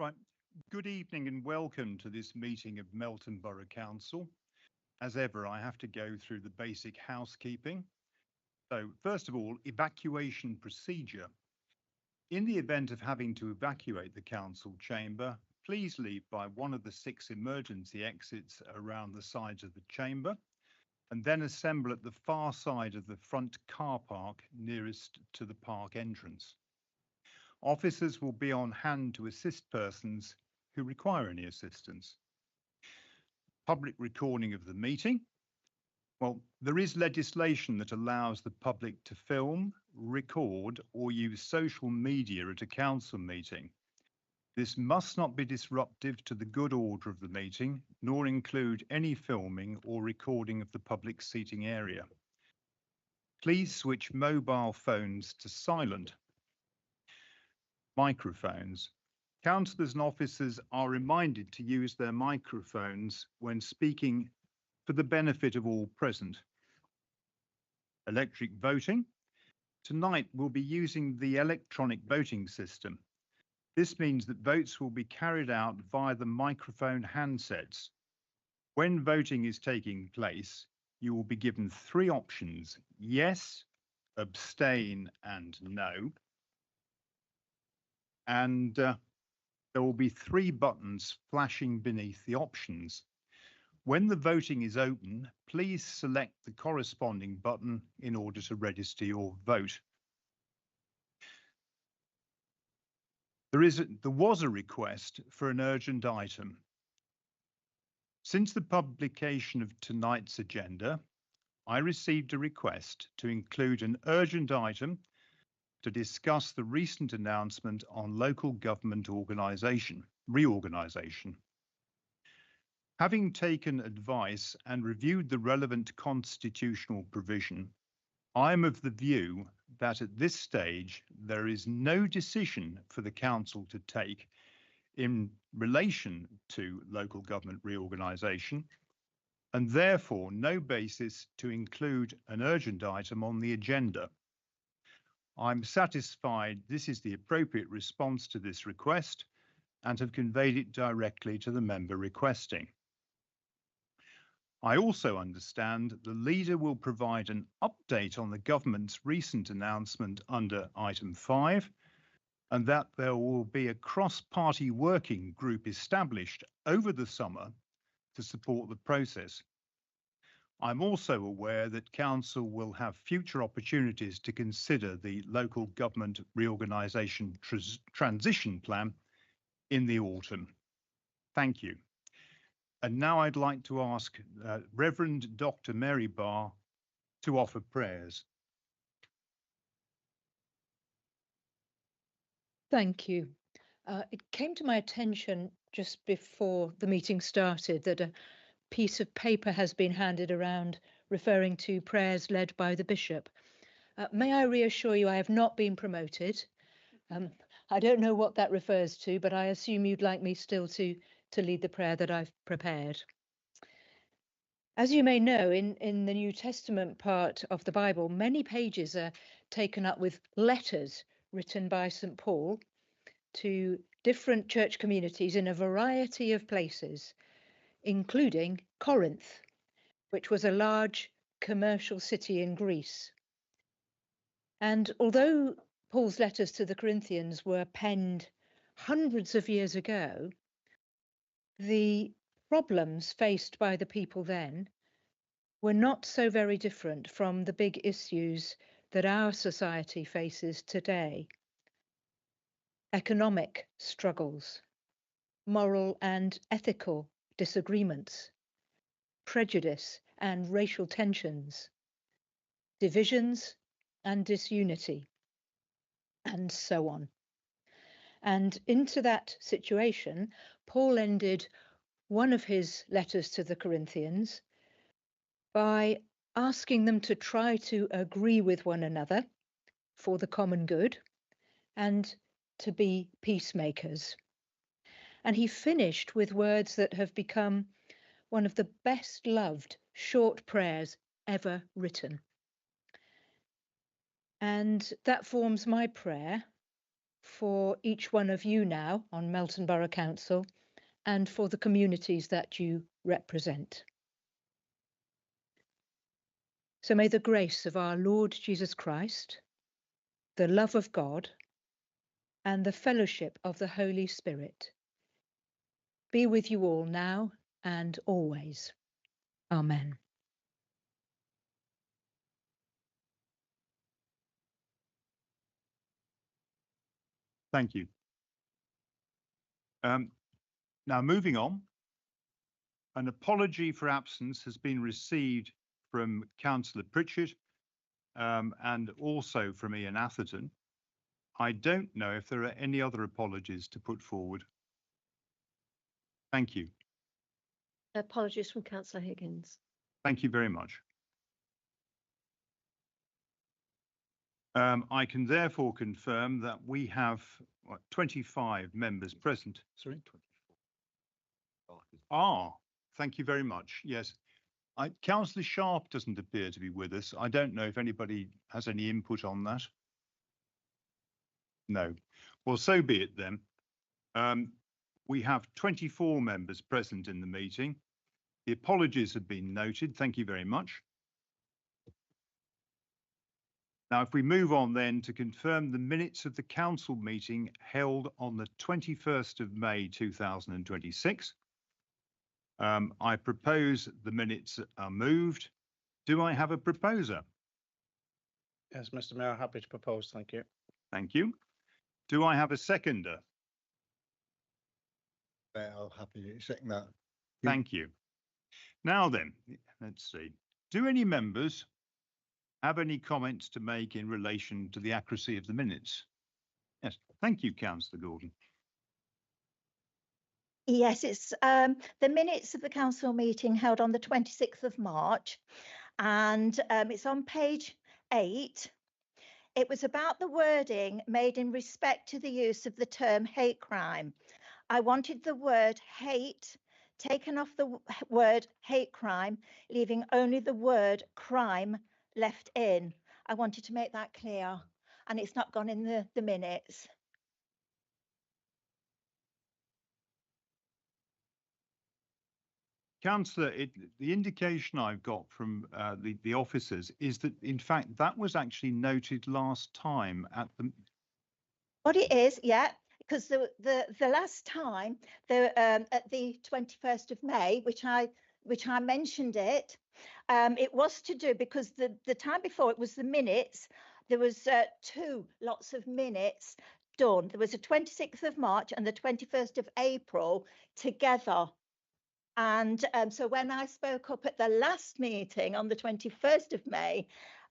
Right. Good evening and welcome to this meeting of Melton Borough Council. As ever, I have to go through the basic housekeeping. So first of all, evacuation procedure. In the event of having to evacuate the council chamber, please leave by one of the 6 emergency exits around the sides of the chamber and then assemble at the far side of the front car park nearest to the park entrance. Officers will be on hand to assist persons who require any assistance. Public recording of the meeting. Well, there is legislation that allows the public to film, record, or use social media at a council meeting. This must not be disruptive to the good order of the meeting, nor include any filming or recording of the public seating area. Please switch mobile phones to silent. Microphones. Councillors and officers are reminded to use their microphones when speaking for the benefit of all present. Electric voting. Tonight we'll be using the electronic voting system. This means that votes will be carried out via the microphone handsets. When voting is taking place, you will be given 3 options: yes, abstain, and no. And there will be 3 buttons flashing beneath the options. When the voting is open, please select the corresponding button in order to register your vote. There was a request for an urgent item. Since the publication of tonight's agenda, I received a request to include an urgent item to discuss the recent announcement on local government reorganisation. Having taken advice and reviewed the relevant constitutional provision, I am of the view that at this stage there is no decision for the council to take in relation to local government reorganisation, and therefore no basis to include an urgent item on the agenda. I'm satisfied this is the appropriate response to this request and have conveyed it directly to the member requesting. I also understand the leader will provide an update on the government's recent announcement under item 5, and that there will be a cross-party working group established over the summer to support the process. I'm also aware that Council will have future opportunities to consider the local government reorganisation transition plan in the autumn. Thank you. And now I'd like to ask Reverend Dr. Mary Barr to offer prayers. Thank you. It came to my attention just before the meeting started that a piece of paper has been handed around referring to prayers led by the bishop. May I reassure you I have not been promoted. I don't know what that refers to, but I assume you'd like me still to lead the prayer that I've prepared. As you may know, in the New Testament part of the Bible, many pages are taken up with letters written by St. Paul to different church communities in a variety of places, including Corinth, which was a large commercial city in Greece. And although Paul's letters to the Corinthians were penned hundreds of years ago, the problems faced by the people then were not so very different from the big issues that our society faces today. Economic struggles, moral and ethical disagreements, prejudice and racial tensions, divisions and disunity, and so on. And into that situation, Paul ended one of his letters to the Corinthians by asking them to try to agree with one another for the common good and to be peacemakers. And he finished with words that have become one of the best loved short prayers ever written. And that forms my prayer for each one of you now on Melton Borough Council and for the communities that you represent. So may the grace of our Lord Jesus Christ, the love of God, and the fellowship of the Holy Spirit be with you all now and always. Amen. Thank you. Now moving on, an apology for absence has been received from Councillor Pritchard and also from Ian Atherton. I don't know if there are any other apologies to put forward. Thank you. Apologies from Councillor Higgins. Thank you very much. I can therefore confirm that we have 25 members present. Sorry, 24. Thank you very much. Yes, Councillor Sharp doesn't appear to be with us. I don't know if anybody has any input on that. No. Well, so be it then. We have 24 members present in the meeting. The apologies have been noted. Thank you very much. Now, if we move on then to confirm the minutes of the council meeting held on the 21st of May 2026. I propose the minutes are moved. Do I have a proposer? Yes, Mr. Mayor, happy to propose. Thank you. Thank you. Do I have a seconder? I'll happily second that. Thank you. Now then, let's see. Do any members have any comments to make in relation to the accuracy of the minutes? Yes, thank you, Councillor Gordon. Yes, it's the minutes of the council meeting held on the 26th of March, and it's on page 8. It was about the wording made in respect to the use of the term hate crime. I wanted the word hate taken off the word hate crime, leaving only the word crime left in. I wanted to make that clear, and it's not gone in the minutes. Councillor, the indication I've got from the officers is that, in fact, that was actually noted last time at the... What it is, yeah, because the last time, at the 21st of May, which I mentioned it, it was to do because the time before it was the minutes. There was 2 lots of minutes done. There was a 26th of March and the 21st of April together. And so when I spoke up at the last meeting on the 21st of May,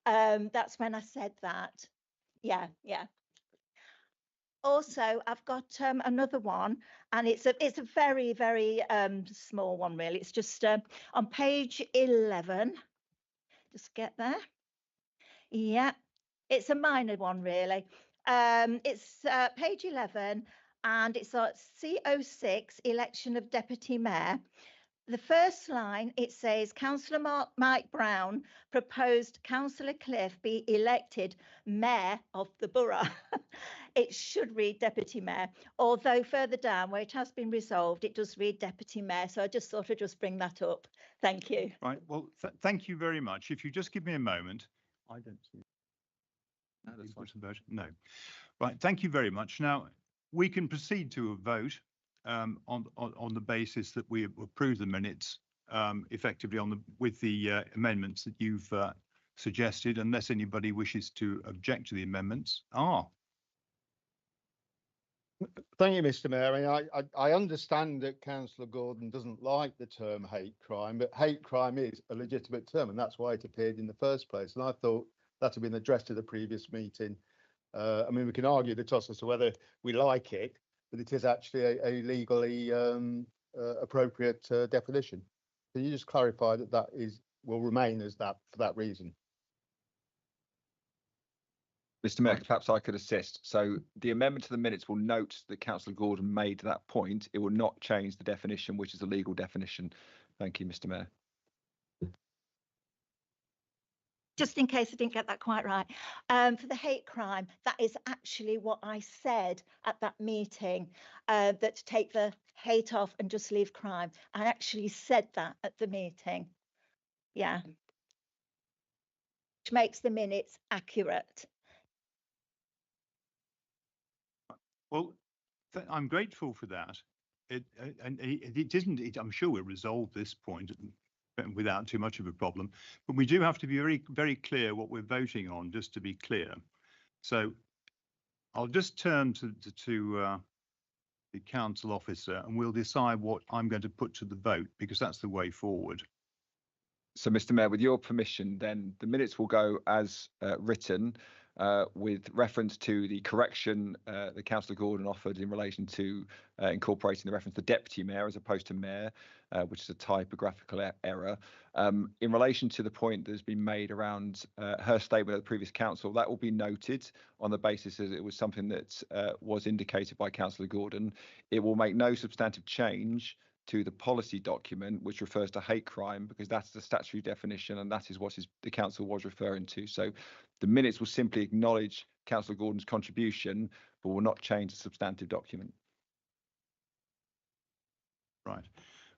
that's when I said that. Yeah. Also, I've got another one, and it's a very, very small one, really. It's just on page 11. Just get there. Yeah, it's a minor one, really. It's page 11, and it's C06, election of deputy mayor. The first line, it says, Councillor Mike Brown proposed Councillor Cliff be elected mayor of the borough. It should read deputy mayor, although further down where it has been resolved, it does read deputy mayor. So I just thought I'd just bring that up. Thank you. Right, well, thank you very much. If you just give me a moment. I don't see. No, that's fine. No. Right, thank you very much. Now, we can proceed to a vote. On the basis that we approve the minutes effectively with the amendments that you've suggested, unless anybody wishes to object to the amendments. Thank you, Mr. Mayor. I understand that Councillor Gordon doesn't like the term hate crime, but hate crime is a legitimate term, and that's why it appeared in the first place. And I thought that had been addressed at the previous meeting. I mean, we can argue the toss as to whether we like it, but it is actually a legally appropriate definition. Can you just clarify that will remain as that for that reason? Mr. Mayor, perhaps I could assist. So the amendment to the minutes will note that Councillor Gordon made that point. It will not change the definition, which is a legal definition. Thank you, Mr. Mayor. just in case I didn't get that quite right. For the hate crime, that is actually what I said at that meeting, that to take the hate off and just leave crime. I actually said that at the meeting. Yeah. Which makes the minutes accurate. Well, I'm grateful for that. It isn't. I'm sure we'll resolve this point without too much of a problem. But we do have to be very, very clear what we're voting on, just to be clear. So I'll just turn to the council officer, and we'll decide what I'm going to put to the vote, because that's the way forward. So, Mr. Mayor, with your permission, then the minutes will go as written, with reference to the correction that Councillor Gordon offered in relation to incorporating the reference to deputy mayor as opposed to mayor, which is a typographical error. In relation to the point that has been made around her statement at the previous council, that will be noted on the basis that it was something that was indicated by Councillor Gordon. It will make no substantive change to the policy document, which refers to hate crime, because that's the statutory definition, and that is what the council was referring to. So the minutes will simply acknowledge Councillor Gordon's contribution, but will not change the substantive document. Right.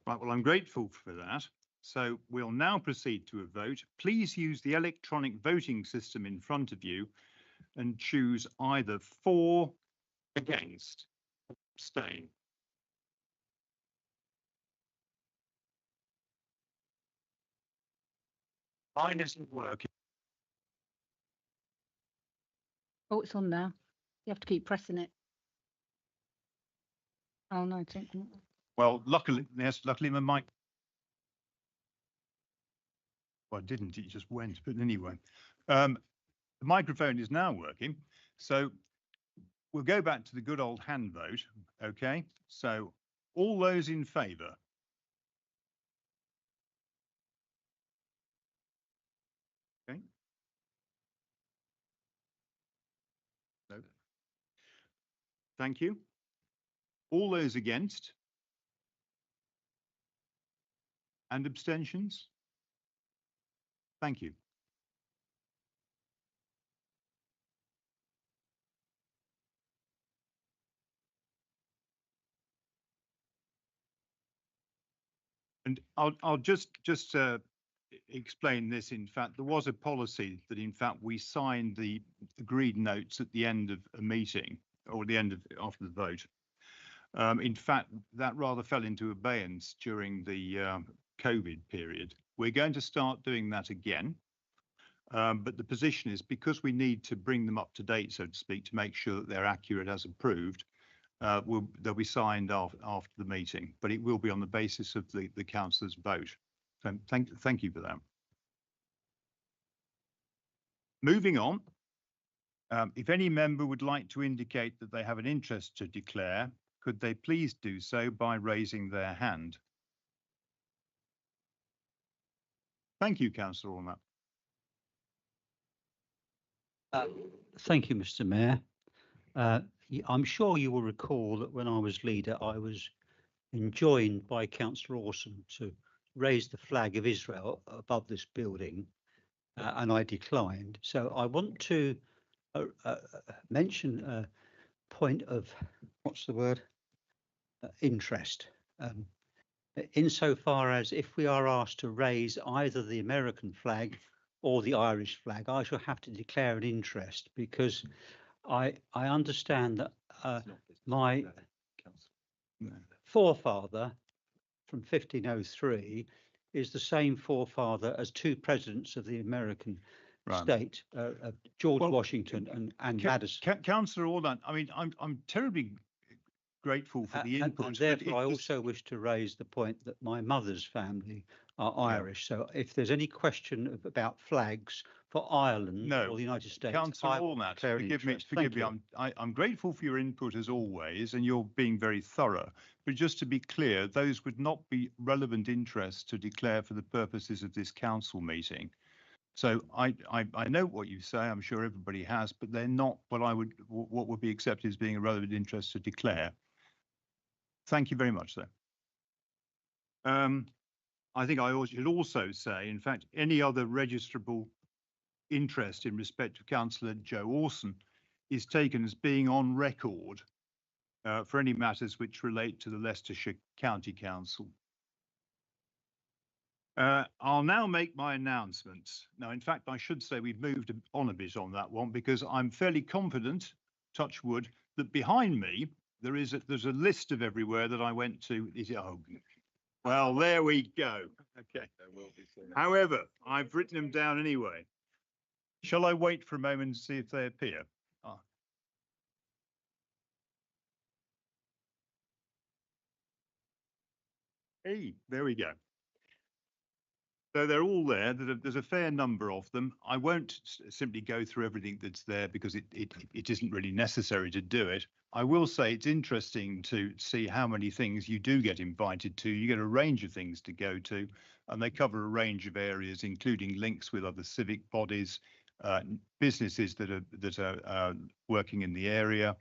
Well, I'm grateful for that. So we'll now proceed to a vote. Please use the electronic voting system in front of you and choose either for, against, abstain. Mine isn't working. Oh, it's on now. You have to keep pressing it. Oh no, it's not. Well, luckily my mic. Well, it didn't, it just went, but anyway. The microphone is now working. So we'll go back to the good old hand vote, okay? So all those in favour? Okay. No. Thank you. All those against? And abstentions? Thank you. And I'll just explain this. In fact, there was a policy that, in fact, we signed the agreed notes at the end of a meeting, or the end of after the vote. In fact, that rather fell into abeyance during the COVID period. We're going to start doing that again. But the position is, because we need to bring them up to date, so to speak, to make sure that they're accurate as approved, they'll be signed after the meeting, but it will be on the basis of the councillor's vote. So thank you for that. Moving on, if any member would like to indicate that they have an interest to declare, could they please do so by raising their hand? Thank you, Councillor Ornat. Thank you, Mr. Mayor. I'm sure you will recall that when I was leader, I was enjoined by Councillor Orson to raise the flag of Israel above this building, and I declined. So I want to mention a point of, what's the word, interest. Insofar as if we are asked to raise either the American flag or the Irish flag, I shall have to declare an interest, because I understand that my forefather from 1503 is the same forefather as two presidents of the American state, George Washington and Madison. Councillor Ornat, I mean, I'm terribly grateful for the input. And therefore, I also wish to raise the point that my mother's family are Irish. So if there's any question about flags for Ireland or the United States, Councillor Ornat, forgive me. I'm grateful for your input as always, and you're being very thorough. But just to be clear, those would not be relevant interests to declare for the purposes of this council meeting. So I know what you say. I'm sure everybody has, but they're not what would be accepted as being a relevant interest to declare. Thank you very much, sir. I think I should also say, in fact, any other registrable interest in respect of Councillor Joe Orson is taken as being on record for any matters which relate to the Leicestershire County Council. I'll now make my announcements. Now, in fact, I should say we've moved on a bit on that one because I'm fairly confident, touch wood, that behind me there's a list of everywhere that I went to. Oh, well, there we go. Okay. However, I've written them down anyway. Shall I wait for a moment and see if they appear? Hey, there we go. So they're all there. There's a fair number of them. I won't simply go through everything that's there because it isn't really necessary to do it. I will say it's interesting to see how many things you do get invited to. You get a range of things to go to, and they cover a range of areas, including links with other civic bodies, businesses that are working in the area,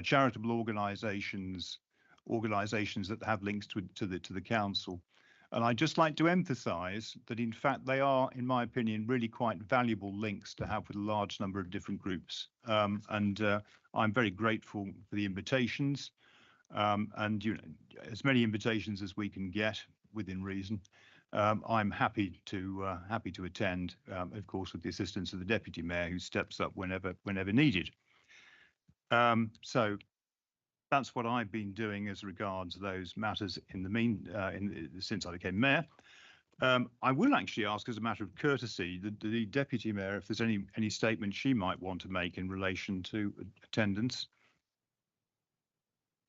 charitable organisations that have links to the council. And I'd just like to emphasise that, in fact, they are, in my opinion, really quite valuable links to have with a large number of different groups. I'm very grateful for the invitations, and as many invitations as we can get within reason. I'm happy to attend, of course, with the assistance of the Deputy Mayor, who steps up whenever needed. So that's what I've been doing as regards those matters since I became mayor. I will actually ask, as a matter of courtesy, the Deputy Mayor if there's any statement she might want to make in relation to attendance.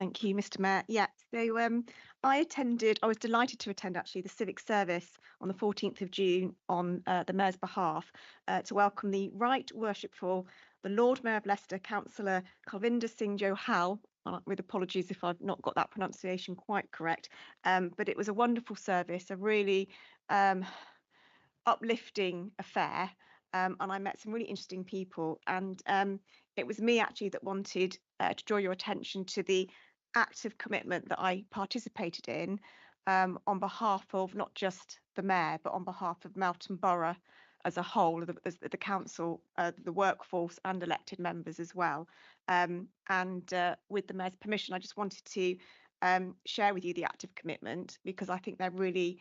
Thank you, Mr. Mayor. Yeah, so I was delighted to attend actually the civic service on the 14th of June on the Mayor's behalf to welcome the Right Worshipful, the Lord Mayor of Leicester, Councillor Kulvinder Singh Johal, with apologies if I've not got that pronunciation quite correct, but it was a wonderful service, a really uplifting affair, and I met some really interesting people, and it was me actually that wanted to draw your attention to the active commitment that I participated in on behalf of not just the Mayor, but on behalf of Melton Borough as a whole, the council, the workforce and elected members as well. And with the Mayor's permission, I just wanted to share with you the active commitment because I think they're really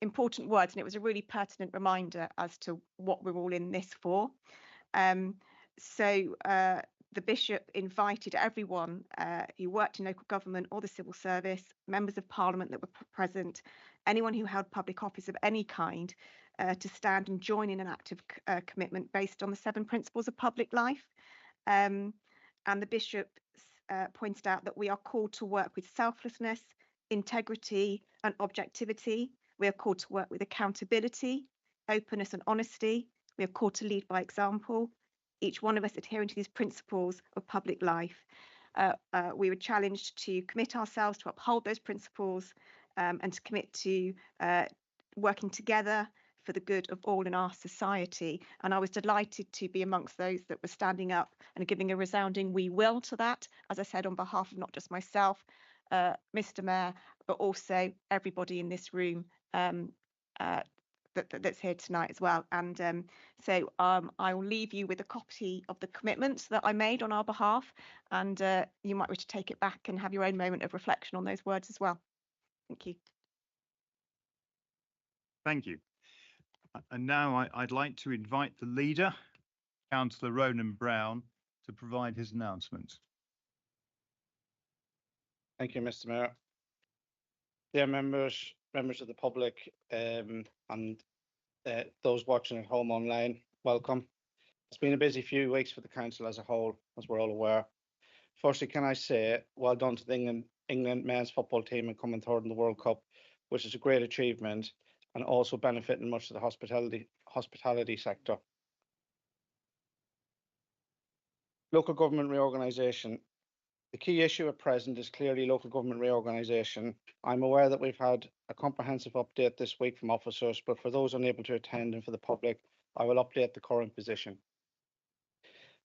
important words, and it was a really pertinent reminder as to what we're all in this for. So the Bishop invited everyone who worked in local government or the civil service, members of Parliament that were present, anyone who held public office of any kind, to stand and join in an active commitment based on the 7 principles of public life. And the Bishop pointed out that we are called to work with selflessness, integrity and objectivity. We are called to work with accountability, openness and honesty. We are called to lead by example, each one of us adhering to these principles of public life. We were challenged to commit ourselves to uphold those principles and to commit to working together for the good of all in our society. And I was delighted to be amongst those that were standing up and giving a resounding we will to that, as I said, on behalf of not just myself, Mr. Mayor, but also everybody in this room that's here tonight as well. And so I will leave you with a copy of the commitments that I made on our behalf, and you might wish to take it back and have your own moment of reflection on those words as well. Thank you. Thank you. And now I'd like to invite the leader, Councillor Ronan Brown, to provide his announcements. Thank you, Mr. Mayor. Dear members of the public, and those watching at home online, welcome. It's been a busy few weeks for the council as a whole, as we're all aware. Firstly, can I say well done to the England men's football team in coming third in the World Cup, which is a great achievement and also benefiting much of the hospitality sector. Local government reorganisation. The key issue at present is clearly local government reorganisation. I'm aware that we've had a comprehensive update this week from officers, but for those unable to attend and for the public, I will update the current position.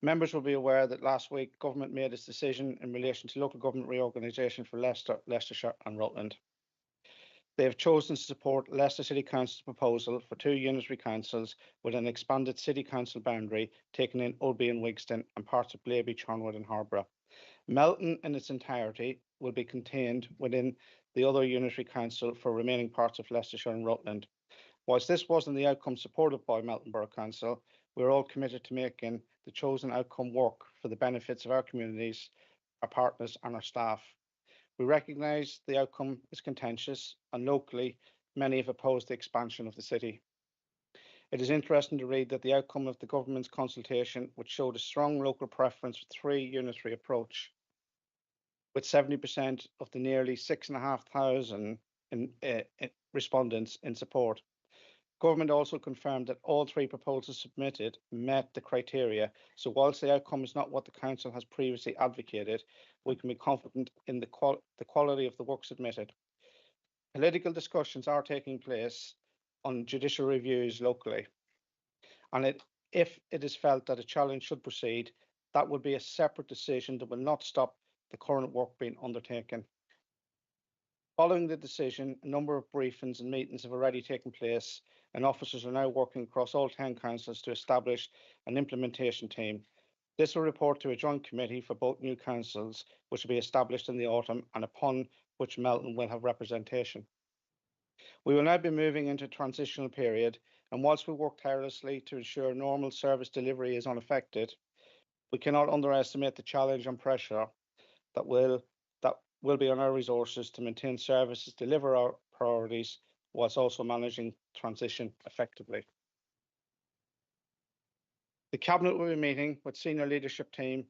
Members will be aware that last week government made its decision in relation to local government reorganisation for Leicester, Leicestershire and Rutland. They have chosen to support Leicester City Council's proposal for 2 unitary councils with an expanded city council boundary, taking in Ulby and Wigston and parts of Blaby, Charnwood and Harborough. Melton in its entirety will be contained within the other unitary council for remaining parts of Leicestershire and Rutland. Whilst this wasn't the outcome supported by Melton Borough Council, we're all committed to making the chosen outcome work for the benefits of our communities, our partners and our staff. We recognise the outcome is contentious and locally many have opposed the expansion of the city. It is interesting to read that the outcome of the government's consultation, which showed a strong local preference for 3 unitary approach, with 70% of the nearly 6,500 respondents in support. Government also confirmed that all 3 proposals submitted met the criteria, so whilst the outcome is not what the Council has previously advocated, we can be confident in the quality of the work submitted. Political discussions are taking place on judicial reviews locally, and if it is felt that a challenge should proceed, that would be a separate decision that will not stop the current work being undertaken. Following the decision, a number of briefings and meetings have already taken place, and officers are now working across all town councils to establish an implementation team. This will report to a joint committee for both new councils, which will be established in the autumn and upon which Melton will have representation. We will now be moving into a transitional period, and whilst we work tirelessly to ensure normal service delivery is unaffected, we cannot underestimate the challenge and pressure that will be on our resources to maintain services, deliver our priorities, whilst also managing transition effectively. The Cabinet will be meeting with senior leadership team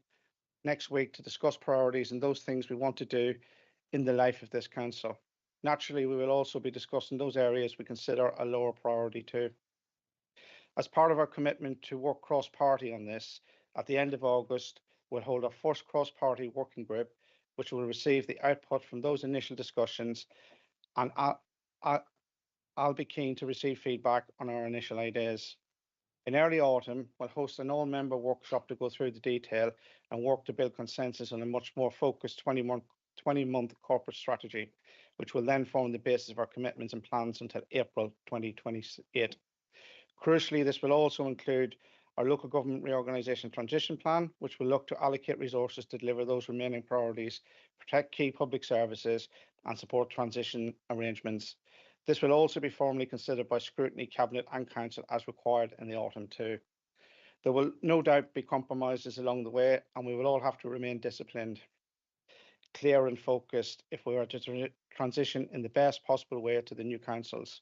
next week to discuss priorities and those things we want to do in the life of this council. Naturally, we will also be discussing those areas we consider a lower priority too. As part of our commitment to work cross-party on this, at the end of August, we'll hold our first cross-party working group, which will receive the output from those initial discussions, and I'll be keen to receive feedback on our initial ideas. In early autumn, we'll host an all-member workshop to go through the detail and work to build consensus on a much more focused 20-month corporate strategy, which will then form the basis of our commitments and plans until April 2028. Crucially, this will also include our local government reorganisation transition plan, which will look to allocate resources to deliver those remaining priorities, protect key public services and support transition arrangements. This will also be formally considered by Scrutiny, Cabinet and Council as required in the autumn too. There will no doubt be compromises along the way, and we will all have to remain disciplined, clear and focused if we are to transition in the best possible way to the new councils.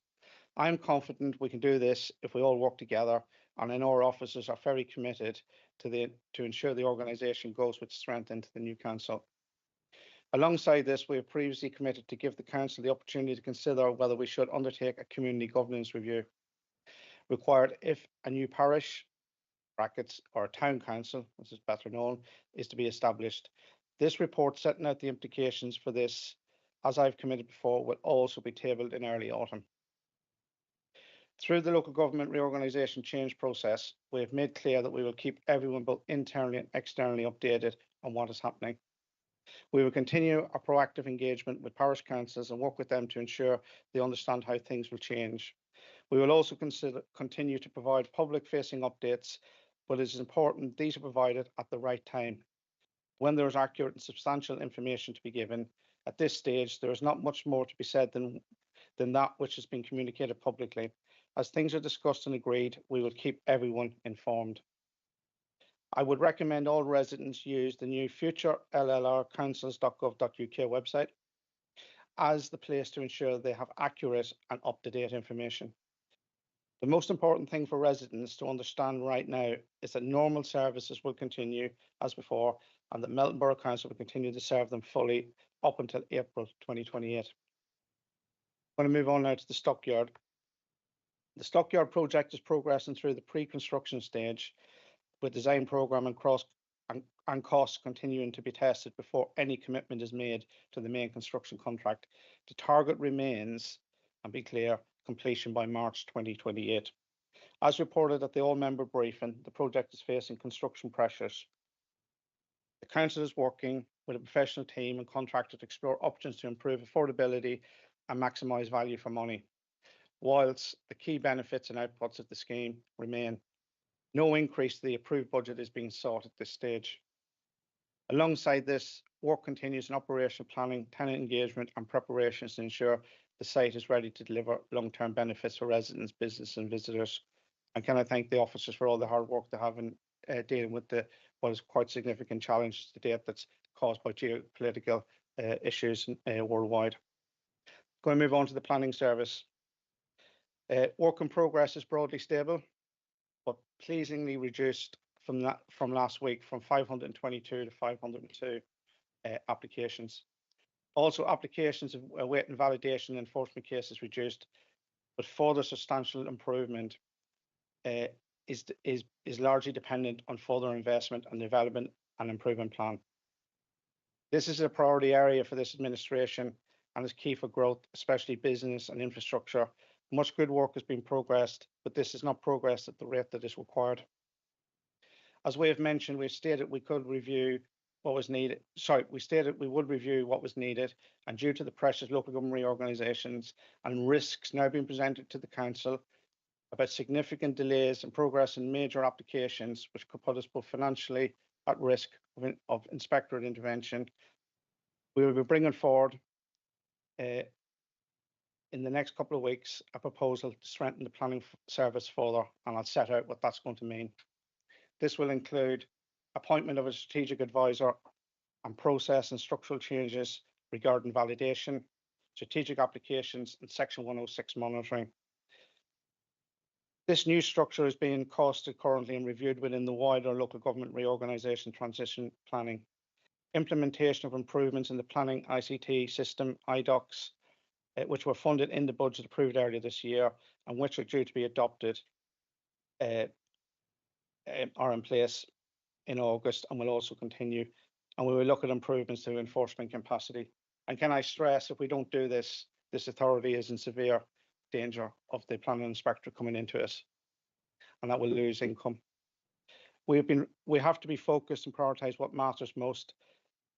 I am confident we can do this if we all work together, and I know our officers are very committed to ensure the organisation goes with strength into the new council. Alongside this, we have previously committed to give the council the opportunity to consider whether we should undertake a community governance review required if a new parish (brackets) or a town council, which is better known, is to be established. This report setting out the implications for this, as I've committed before, will also be tabled in early autumn. Through the local government reorganisation change process, we have made clear that we will keep everyone both internally and externally updated on what is happening. We will continue our proactive engagement with parish councils and work with them to ensure they understand how things will change. We will also continue to provide public-facing updates, but it is important these are provided at the right time, when there is accurate and substantial information to be given. At this stage, there is not much more to be said than that which has been communicated publicly. As things are discussed and agreed, we will keep everyone informed. I would recommend all residents use the new futurellrcouncils.gov.uk website as the place to ensure they have accurate and up-to-date information. The most important thing for residents to understand right now is that normal services will continue as before, and that Melton Borough Council will continue to serve them fully up until April 2028. I'm going to move on now to the Stockyard. The Stockyard project is progressing through the pre-construction stage, with design programme and costs continuing to be tested before any commitment is made to the main construction contract. The target remains, and be clear, completion by March 2028. As reported at the all-member briefing, the project is facing construction pressures. The council is working with a professional team and contractor to explore options to improve affordability and maximise value for money, whilst the key benefits and outputs of the scheme remain. No increase to the approved budget is being sought at this stage. Alongside this, work continues in operational planning, tenant engagement and preparations to ensure the site is ready to deliver long-term benefits for residents, business and visitors. And can I thank the officers for all the hard work they have in dealing with what is quite significant challenges to date that's caused by geopolitical issues worldwide. Going to move on to the planning service. Work in progress is broadly stable, but pleasingly reduced from last week, from 522 to 502 applications. Also, applications awaiting validation and enforcement cases reduced, but further substantial improvement is largely dependent on further investment and development and improvement plan. This is a priority area for this administration and is key for growth, especially business and infrastructure. Much good work has been progressed, but this is not progressed at the rate that is required. As we have mentioned, we've stated we could review what was needed. We stated we would review what was needed, and due to the pressures local government reorganisations and risks now being presented to the council about significant delays and progress in major applications, which could put us both financially at risk of inspectorate intervention, we will be bringing forward in the next couple of weeks a proposal to strengthen the planning service further, and I'll set out what that's going to mean. This will include appointment of a strategic advisor and process and structural changes regarding validation, strategic applications and Section 106 monitoring. This new structure is being costed currently and reviewed within the wider local government reorganisation transition planning. Implementation of improvements in the planning ICT system, IDOCS, which were funded in the budget approved earlier this year and which are due to be adopted, are in place in August and will also continue. And we will look at improvements to enforcement capacity. And can I stress, if we don't do this, this authority is in severe danger of the planning inspector coming into us, and that will lose income. We have to be focused and prioritise what matters most,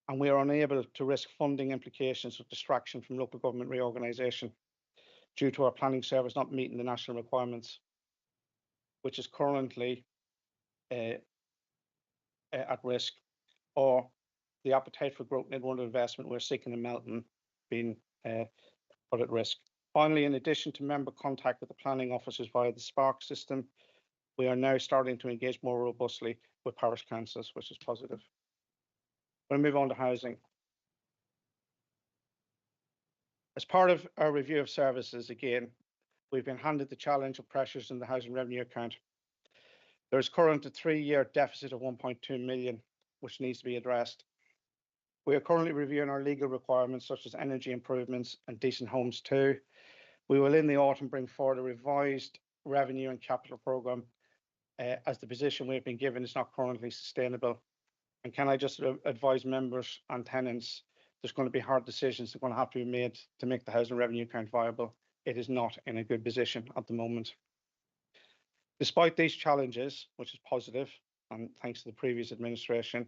and we are unable to risk funding implications of distraction from local government reorganisation due to our planning service not meeting the national requirements, which is currently at risk, or the appetite for growth and investment we're seeking in Melton being put at risk. Finally, in addition to member contact with the planning officers via the Spark system, we are now starting to engage more robustly with parish councils, which is positive. We'll move on to housing. As part of our review of services, again, we've been handed the challenge of pressures in the housing revenue account. There is currently a 3-year deficit of 1.2 million, which needs to be addressed. We are currently reviewing our legal requirements, such as energy improvements and Decent Homes 2. We will in the autumn bring forward a revised revenue and capital programme as the position we've been given is not currently sustainable. And can I just advise members and tenants, there's going to be hard decisions that are going to have to be made to make the housing revenue account viable. It is not in a good position at the moment. Despite these challenges, which is positive, and thanks to the previous administration,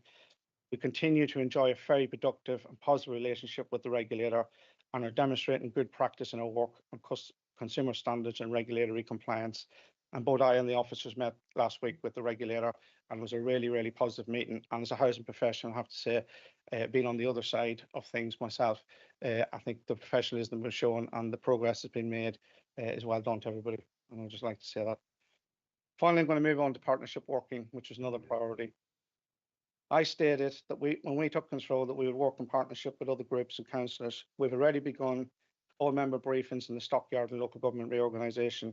we continue to enjoy a very productive and positive relationship with the regulator and are demonstrating good practice in our work on consumer standards and regulatory compliance. And both I and the officers met last week with the regulator, and it was a really, really positive meeting. And as a housing professional, I have to say, being on the other side of things myself, I think the professionalism was shown and the progress has been made is well done to everybody. And I'd just like to say that. Finally, I'm going to move on to partnership working, which is another priority. I stated that when we took control, that we would work in partnership with other groups and councillors. We've already begun all member briefings in the Stockyard and local government reorganisation.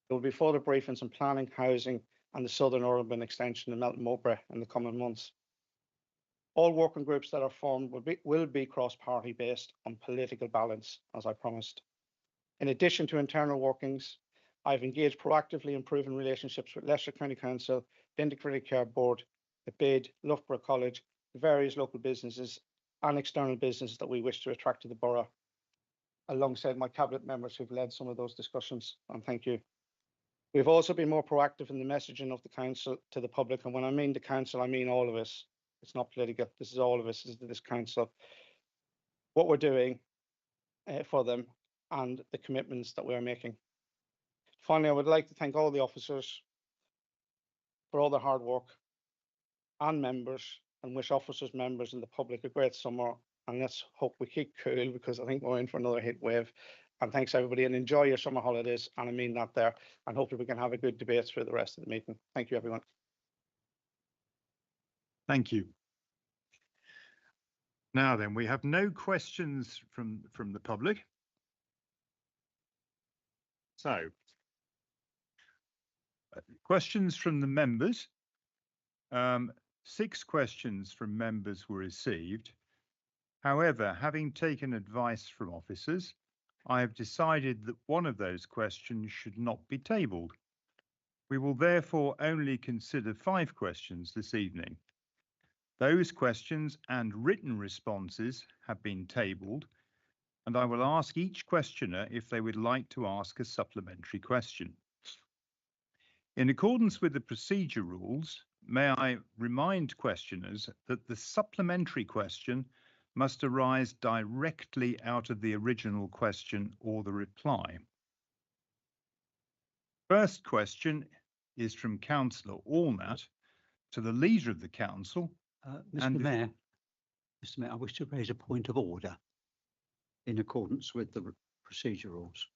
There will be further briefings on planning, housing and the Southern Urban Extension in Melton Mowbray in the coming months. All working groups that are formed will be cross-party based on political balance, as I promised. In addition to internal workings, I've engaged proactively improving relationships with Leicester County Council, the Integrated Care Board, the BID, Loughborough College, the various local businesses and external businesses that we wish to attract to the borough, alongside my cabinet members who've led some of those discussions, and thank you. We've also been more proactive in the messaging of the council to the public, and when I mean the council, I mean all of us. It's not political, this is all of us, this is this council. What we're doing for them and the commitments that we're making. Finally, I would like to thank all the officers for all their hard work, and members, and wish officers, members and the public a great summer. And let's hope we keep cool, because I think we're in for another heat wave. And thanks everybody, and enjoy your summer holidays. And I mean that there. And hopefully we can have a good debate through the rest of the meeting. Thank you, everyone. Thank you. Now then, we have no questions from the public. So, questions from the members. 6 questions from members were received. However, having taken advice from officers, I have decided that one of those questions should not be tabled. We will therefore only consider 5 questions this evening. Those questions and written responses have been tabled, and I will ask each questioner if they would like to ask a supplementary question. In accordance with the procedure rules, may I remind questioners that the supplementary question must arise directly out of the original question or the reply. First question is from Councillor Allnut to the Leader of the Council. Mr. Mayor, I wish to raise a point of order in accordance with the procedure rules.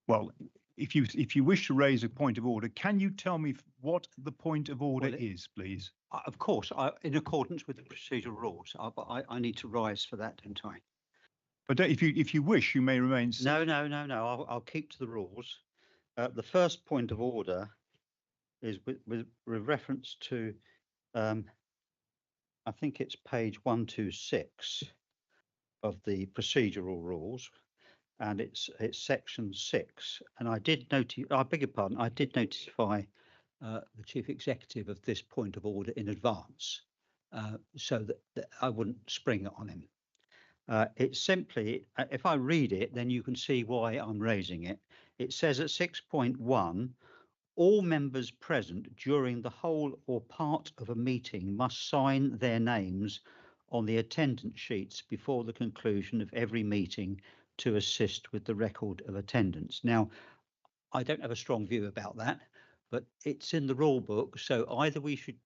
Well, if you wish to raise a point of order, can you tell me what the point of order is, please? Of course, in accordance with the procedure rules. I need to rise for that, don't I? But if you wish, you may remain. No. I'll keep to the rules. The first point of order is with reference to, I think it's page 126 of the procedural rules, and it's section 6. And I beg your pardon, I did notify the Chief Executive of this point of order in advance, so that I wouldn't spring it on him. It's simply, if I read it, then you can see why I'm raising it. It says at 6.1, all members present during the whole or part of a meeting must sign their names on the attendance sheets before the conclusion of every meeting to assist with the record of attendance. Now, I don't have a strong view about that, but it's in the rule book, so either we should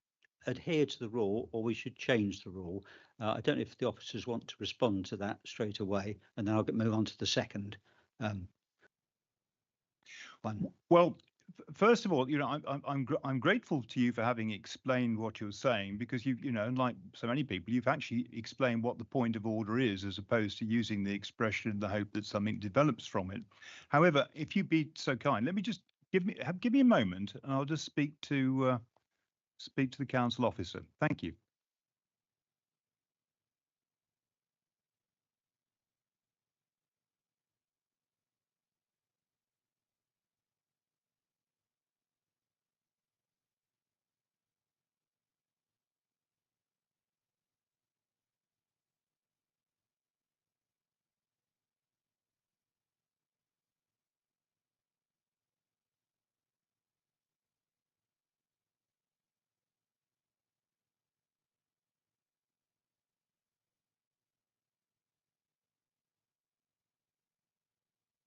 adhere to the rule or we should change the rule. I don't know if the officers want to respond to that straight away, and then I'll move on to the second one. Well, first of all, I'm grateful to you for having explained what you're saying, because unlike so many people, you've actually explained what the point of order is, as opposed to using the expression in the hope that something develops from it. However, if you'd be so kind, let me just give me a moment, and I'll just speak to the council officer. Thank you.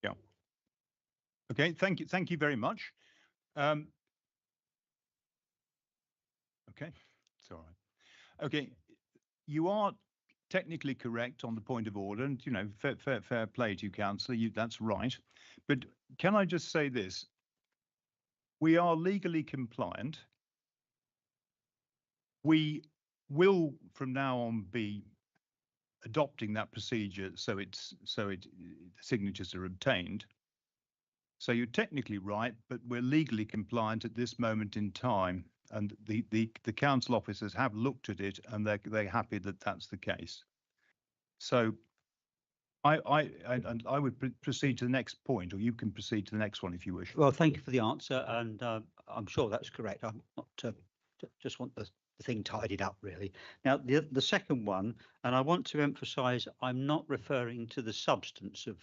Yeah. Okay. Thank you. Thank you very much. Okay. It's all right. Okay. You are technically correct on the point of order, and fair play to you, councillor. That's right. But can I just say this? We are legally compliant. We will from now on be adopting that procedure so the signatures are obtained. So you're technically right, but we're legally compliant at this moment in time, and the council officers have looked at it, and they're happy that that's the case. So I would proceed to the next point, or you can proceed to the next one if you wish. Well, thank you for the answer, and I'm sure that's correct. I'm not just want the thing tidied up, really. Now, the second one, and I want to emphasise, I'm not referring to the substance of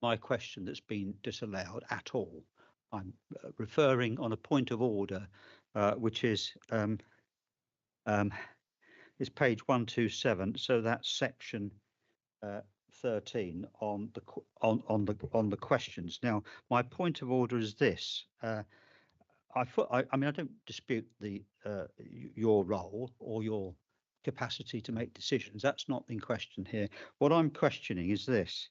my question that's been disallowed at all. I'm referring on a point of order, which is page 127. So that's section 13 on the questions. Now, my point of order is this. I mean, I don't dispute your role or your capacity to make decisions. That's not in question here. What I'm questioning is this.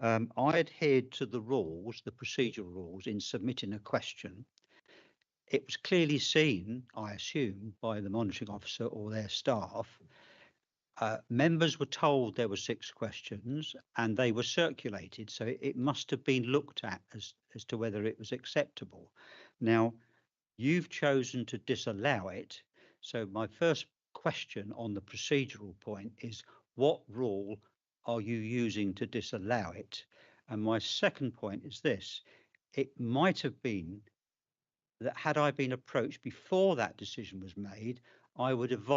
I adhered to the rules, the procedural rules, in submitting a question. It was clearly seen, I assume, by the monitoring officer or their staff. Members were told there were 6 questions and they were circulated, so it must have been looked at as to whether it was acceptable. Now, you've chosen to disallow it. So my first question on the procedural point is, what rule are you using to disallow it? And my second point is this. It might have been that had I been approached before that decision was made, I would have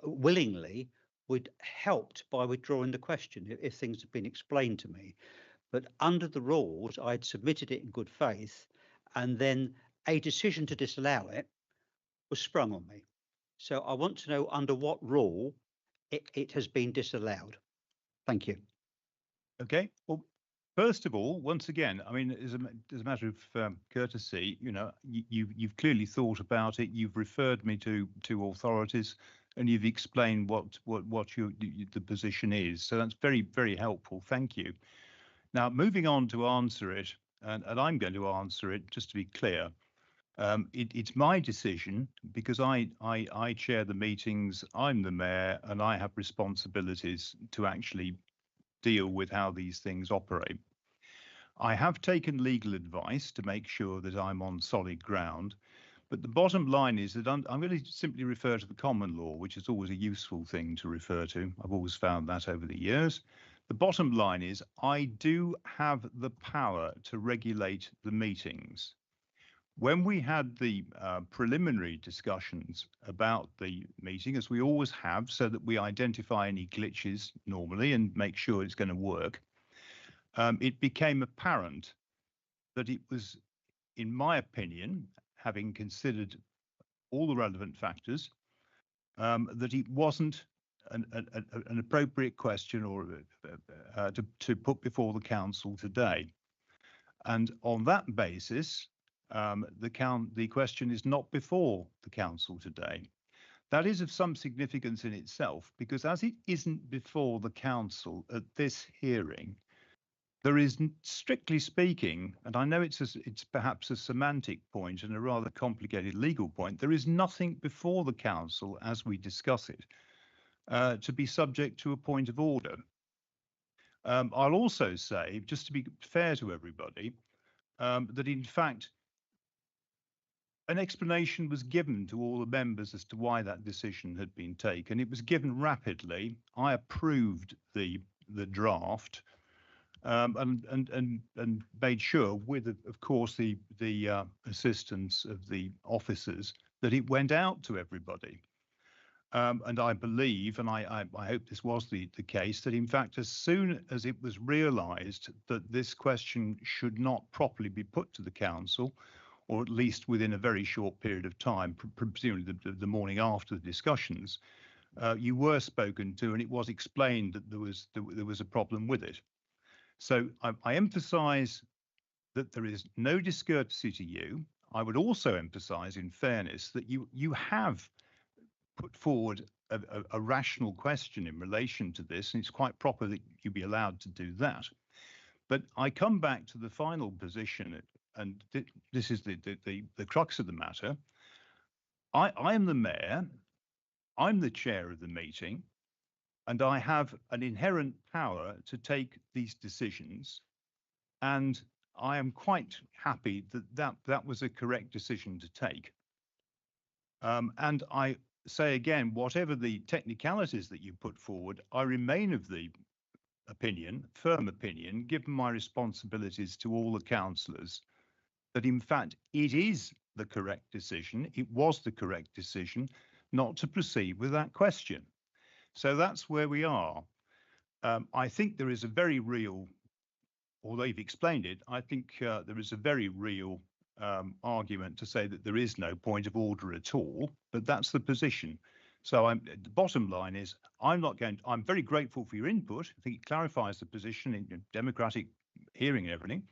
willingly would helped by withdrawing the question if things had been explained to me. But under the rules, I'd submitted it in good faith, and then a decision to disallow it was sprung on me. So I want to know under what rule it has been disallowed. Thank you. Okay. Well, first of all, once again, I mean, as a matter of courtesy, you know, you've clearly thought about it. You've referred me to authorities, and you've explained what the position is. So that's very, very helpful. Thank you. Now, moving on to answer it, and I'm going to answer it just to be clear. It's my decision because I chair the meetings. I'm the mayor, and I have responsibilities to actually deal with how these things operate. I have taken legal advice to make sure that I'm on solid ground. But the bottom line is that I'm going to simply refer to the common law, which is always a useful thing to refer to. I've always found that over the years. The bottom line is I do have the power to regulate the meetings. When we had the preliminary discussions about the meeting, as we always have, so that we identify any glitches normally and make sure it's going to work, it became apparent that it was, in my opinion, having considered all the relevant factors, that it wasn't an appropriate question or to put before the council today. And on that basis, the question is not before the council today. That is of some significance in itself, because as it isn't before the council at this hearing, there is, strictly speaking, and I know it's perhaps a semantic point and a rather complicated legal point, there is nothing before the council as we discuss it to be subject to a point of order. I'll also say, just to be fair to everybody, that in fact, an explanation was given to all the members as to why that decision had been taken. It was given rapidly. I approved the draft. And made sure, with of course the assistance of the officers, that it went out to everybody. And I believe, and I hope this was the case, that in fact, as soon as it was realised that this question should not properly be put to the council, or at least within a very short period of time, presumably the morning after the discussions, you were spoken to, and it was explained that there was a problem with it. So I emphasise that there is no discourtesy to you. I would also emphasise, in fairness, that you have put forward a rational question in relation to this, and it's quite proper that you be allowed to do that. But I come back to the final position, and this is the crux of the matter. I am the mayor. I'm the chair of the meeting. And I have an inherent power to take these decisions. And I am quite happy that was a correct decision to take. And I say again, whatever the technicalities that you put forward, I remain of the opinion, firm opinion, given my responsibilities to all the councillors, that in fact it is the correct decision. It was the correct decision not to proceed with that question. So that's where we are. I think there is a very real, although you've explained it, I think there is a very real argument to say that there is no point of order at all, but that's the position. So the bottom line is I'm very grateful for your input. I think it clarifies the position in democratic hearing and everything,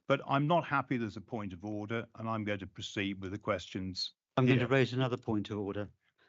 but I'm not happy there's a point of order, and I'm going to proceed with the questions. I'm going to here. raise another point of order.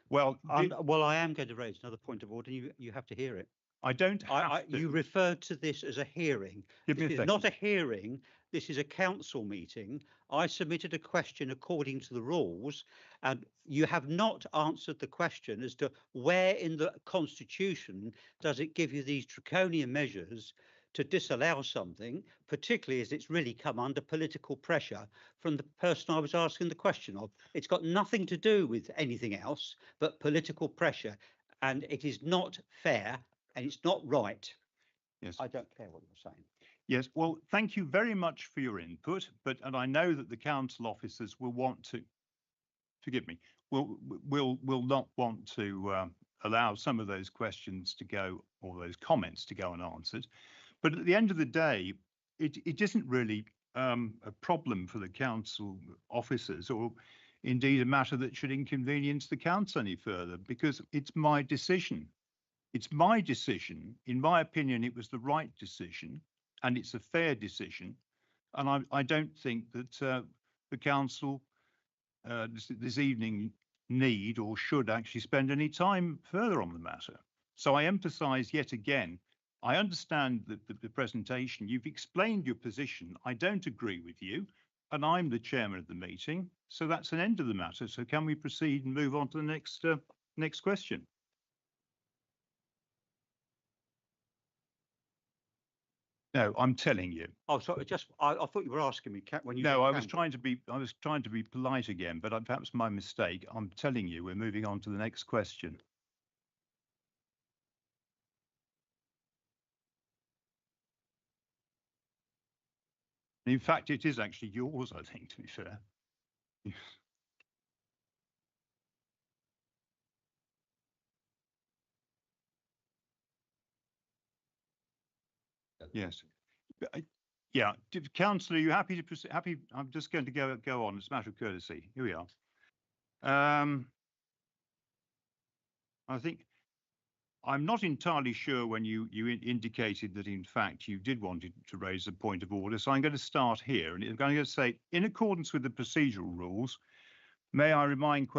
Well, Well, I am going to raise another point of order. You have to hear it. I don't have to. You referred to this as a hearing. Give me a This is second. not a hearing. This is a council meeting. I submitted a question according to the rules, and you have not answered the question as to where in the Constitution does it give you these draconian measures to disallow something, particularly as it's really come under political pressure from the person I was asking the question of. It's got nothing to do with anything else but political pressure, and it is not fair and it's not right. Yes. I don't care what you're saying. Yes. Well, thank you very much for your input, and I know that the council officers will want to, forgive me, will not want to allow some of those questions to go, or those comments to go unanswered. But at the end of the day, it isn't really a problem for the council officers, or indeed a matter that should inconvenience the council any further, because it's my decision. It's my decision. In my opinion, it was the right decision, and it's a fair decision. And I don't think that the council this evening need or should actually spend any time further on the matter. So I emphasise yet again, I understand the presentation. You've explained your position. I don't agree with you, and I'm the chairman of the meeting. So that's an end of the matter. So can we proceed and move on to the next question? No, I'm telling you. Oh, sorry. I thought you were asking me when you. No, I was trying to be polite again, but perhaps my mistake. I'm telling you, we're moving on to the next question. In fact, it is actually yours, I think, to be fair. Yes. Yeah, Councillor, are you happy to proceed? Happy? I'm just going to go on. It's a matter of courtesy. Here we are. I think I'm not entirely sure when you indicated that in fact you did want to raise a point of order. So I'm going to start here, and I'm going to say, in accordance with the procedural rules, may I remind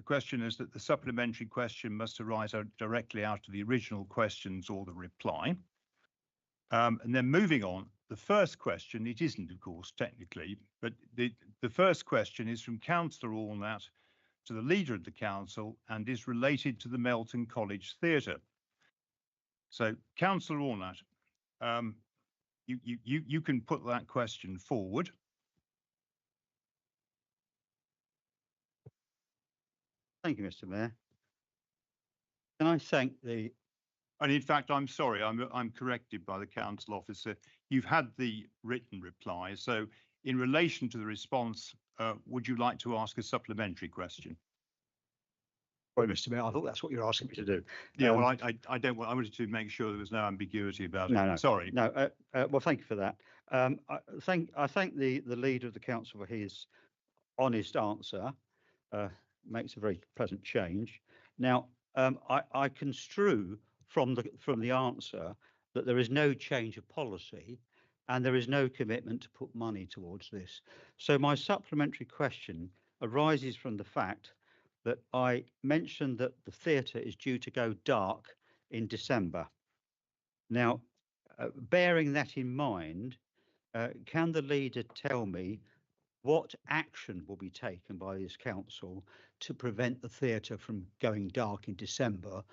questioners that the supplementary question must arise directly after the original questions or the reply. And then moving on, the first question, it isn't, of course, technically, but the first question is from Councillor Allnut to the Leader of the Council and is related to the Melton College Theatre. So, Councillor Allnut, you can put that question forward. Thank you, Mr. Mayor. Can I thank the... And in fact, I'm sorry, I'm corrected by the council officer. You've had the written reply. So in relation to the response, would you like to ask a supplementary question? Sorry, Mr. Mayor, I thought that's what you're asking me to do. Yeah, well, I don't want, I wanted to make sure there was no ambiguity about it. No. Sorry. No, well, thank you for that. I thank the Leader of the Council for his honest answer. Makes a very pleasant change. Now, I construe from the answer that there is no change of policy and there is no commitment to put money towards this. So my supplementary question arises from the fact that I mentioned that the theatre is due to go dark in December. Now, bearing that in mind, can the leader tell me what action will be taken by this council to prevent the theatre from going dark in December?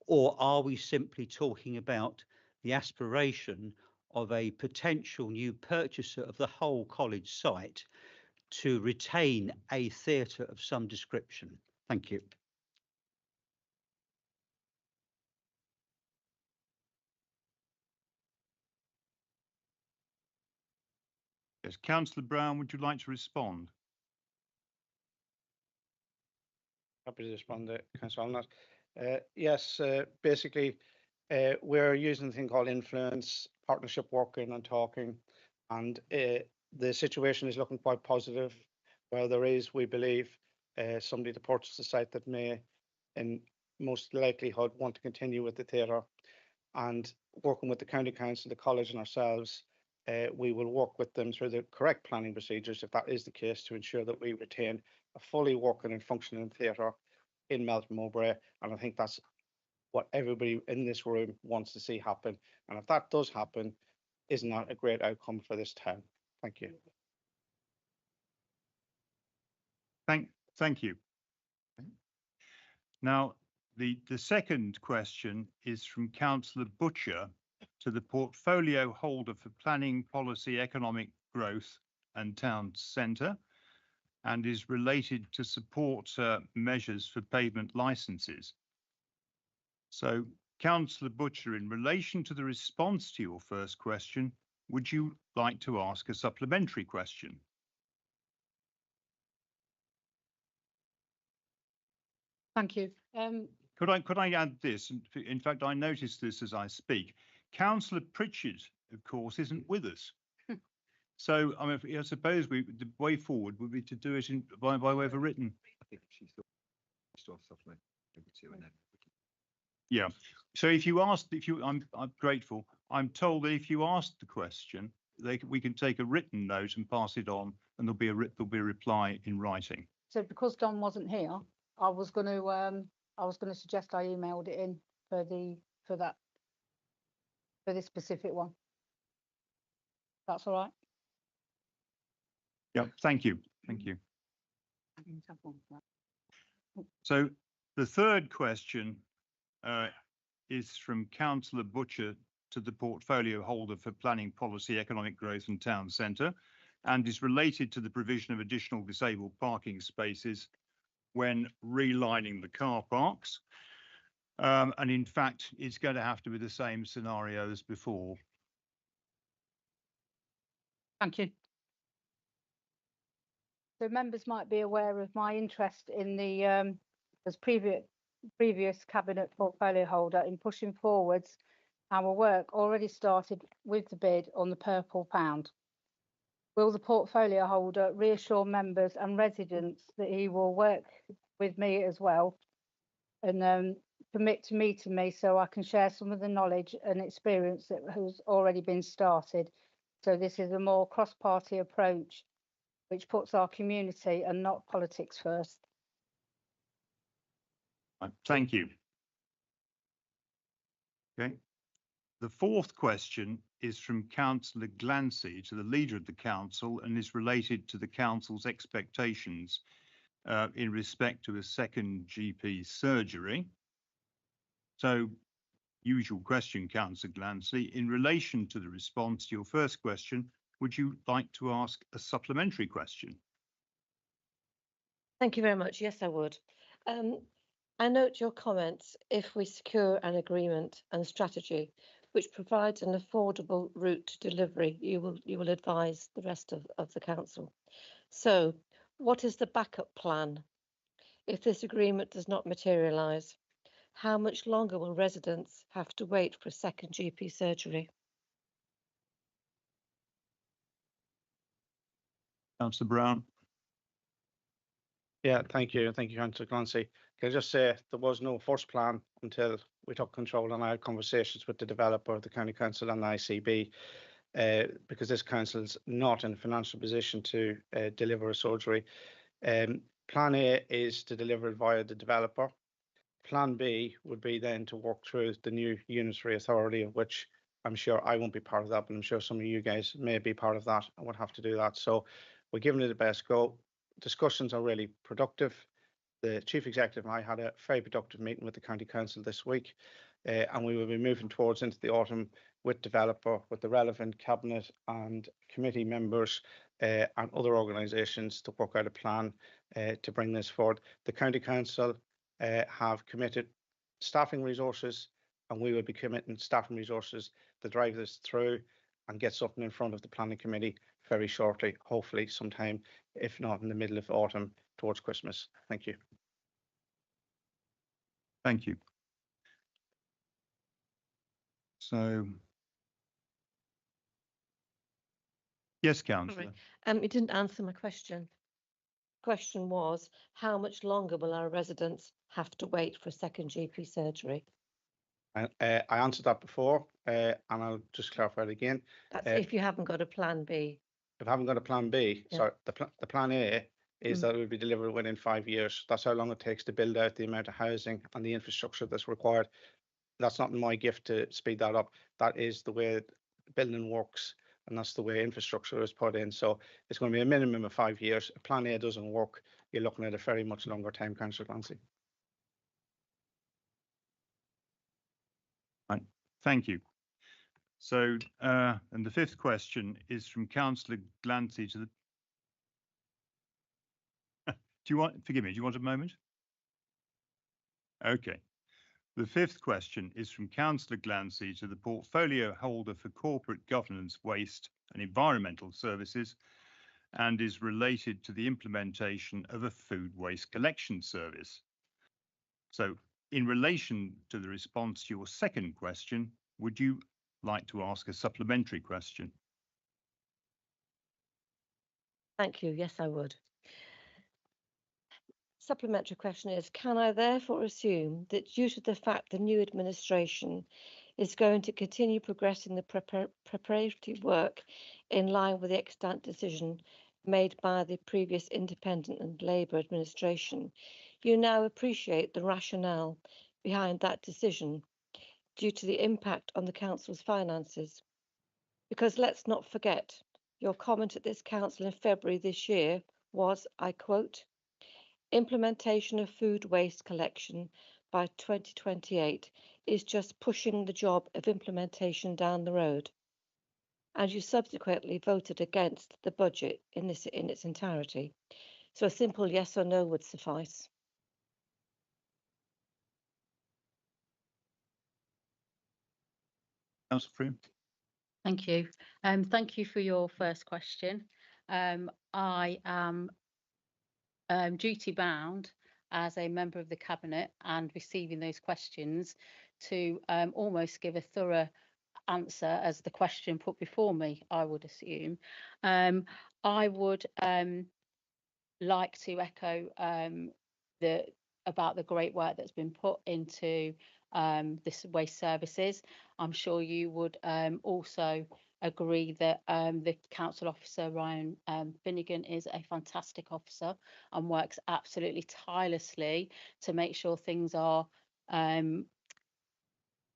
Or are we simply talking about the aspiration of a potential new purchaser of the whole college site to retain a theatre of some description? Thank you. Yes, Councillor Brown, would you like to respond? Happy to respond to Councillor Allnut. Yes, basically, we're using a thing called influence, partnership working and talking, and the situation is looking quite positive, where there is, we believe, somebody to purchase the site that may, in most likelihood want to continue with the theatre. And working with the county council, the college and ourselves, we will work with them through the correct planning procedures, if that is the case, to ensure that we retain a fully working and functioning theatre in Melton Mowbray. And I think that's what everybody in this room wants to see happen. And if that does happen, isn't that a great outcome for this town? Thank you. Thank you. Now, the second question is from Councillor Butcher to the portfolio holder for planning policy, economic growth and town centre, and is related to support measures for pavement licences. So, Councillor Butcher, in relation to the response to your first question, would you like to ask a supplementary question? Thank you. Could I add this? In fact, I noticed this as I speak. Councillor Pritchard, of course, isn't with us. So I suppose the way forward would be to do it by way of a written. I think she's still supplement. Yeah. So I'm grateful. I'm told that if you ask the question, we can take a written note and pass it on, and there'll be a reply in writing. So because Don wasn't here, I was going to suggest I emailed it in for this specific one. That's all right. Yeah. Thank you. Thank you. So the third question is from Councillor Butcher to the portfolio holder for planning policy, economic growth and town centre, and is related to the provision of additional disabled parking spaces when relining the car parks. And in fact, it's going to have to be the same scenario as before. Thank you. So members might be aware of my interest in the as previous cabinet portfolio holder in pushing forwards our work already started with the bid on the Purple Pound. Will the portfolio holder reassure members and residents that he will work with me as well and commit to meeting me so I can share some of the knowledge and experience that has already been started? So this is a more cross-party approach which puts our community and not politics first. Thank you. Okay. The fourth question is from Councillor Glancy to the Leader of the Council and is related to the Council's expectations in respect to a second GP surgery. So, usual question, Councillor Glancy. In relation to the response to your first question, would you like to ask a supplementary question? Thank you very much. Yes, I would. I note your comments. If we secure an agreement and strategy which provides an affordable route to delivery, you will advise the rest of the council. So, what is the backup plan if this agreement does not materialise? How much longer will residents have to wait for a second GP surgery? Councillor Brown. Yeah, thank you. Thank you, Councillor Clancy. Can I just say there was no first plan until we took control and I had conversations with the developer, the County Council and the ICB, because this council's not in a financial position to deliver a surgery. Plan A is to deliver it via the developer. Plan B would be then to work through the new unitary authority, of which I'm sure I won't be part of that, but I'm sure some of you guys may be part of that and would have to do that. So we're giving it the best go. Discussions are really productive. The Chief Executive and I had a very productive meeting with the County Council this week, and we will be moving towards into the autumn with developer, with the relevant cabinet and committee members and other organisations to work out a plan to bring this forward. The County Council have committed staffing resources, and we will be committing staffing resources to drive this through and get something in front of the planning committee very shortly, hopefully sometime, if not in the middle of autumn, towards Christmas. Thank you. Thank you. So, yes, Councillor. You didn't answer my question. question was, how much longer will our residents have to wait for a second GP surgery? I answered that before, and I'll just clarify it again. That's Uh, if you haven't got a plan B. If I haven't got a plan B, Yeah. sorry, the plan A is Mm. that it will be delivered within 5 years. That's how long it takes to build out the amount of housing and the infrastructure that's required. That's not my gift to speed that up. That is the way building works, and that's the way infrastructure is put in. So it's going to be a minimum of 5 years. If plan A doesn't work, you're looking at a very much longer time, Councillor Clancy. Right. Thank you. So, and the fifth question is from Councillor Glancy to the. Do you want, forgive me, do you want a moment? Okay. The fifth question is from Councillor Glancy to the portfolio holder for corporate governance, waste and environmental services, and is related to the implementation of a food waste collection service. So, in relation to the response to your second question, would you like to ask a supplementary question? Thank you. Yes, I would. Supplementary question is, can I therefore assume that due to the fact the new administration is going to continue progressing the preparatory work in line with the extant decision made by the previous independent and Labour administration, you now appreciate the rationale behind that decision due to the impact on the council's finances? Because let's not forget, your comment at this council in February this year was, I quote, implementation of food waste collection by 2028 is just pushing the job of implementation down the road. And you subsequently voted against the budget in its entirety. So a simple yes or no would suffice. Councillor Freeman. Thank you. Thank you for your first question. I am duty bound as a member of the cabinet and receiving those questions to almost give a thorough answer as the question put before me, I would assume. I would like to echo about the great work that's been put into this waste services. I'm sure you would also agree that the council officer Ryan Finnegan is a fantastic officer and works absolutely tirelessly to make sure things are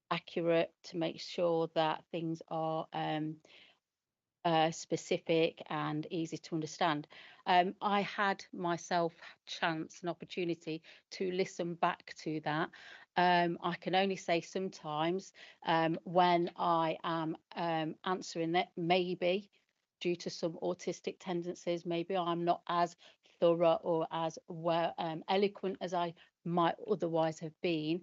accurate, to make sure that things are specific and easy to understand. I had myself chance and opportunity to listen back to that. I can only say sometimes when I am answering it, maybe due to some autistic tendencies, maybe I'm not as thorough or as eloquent as I might otherwise have been.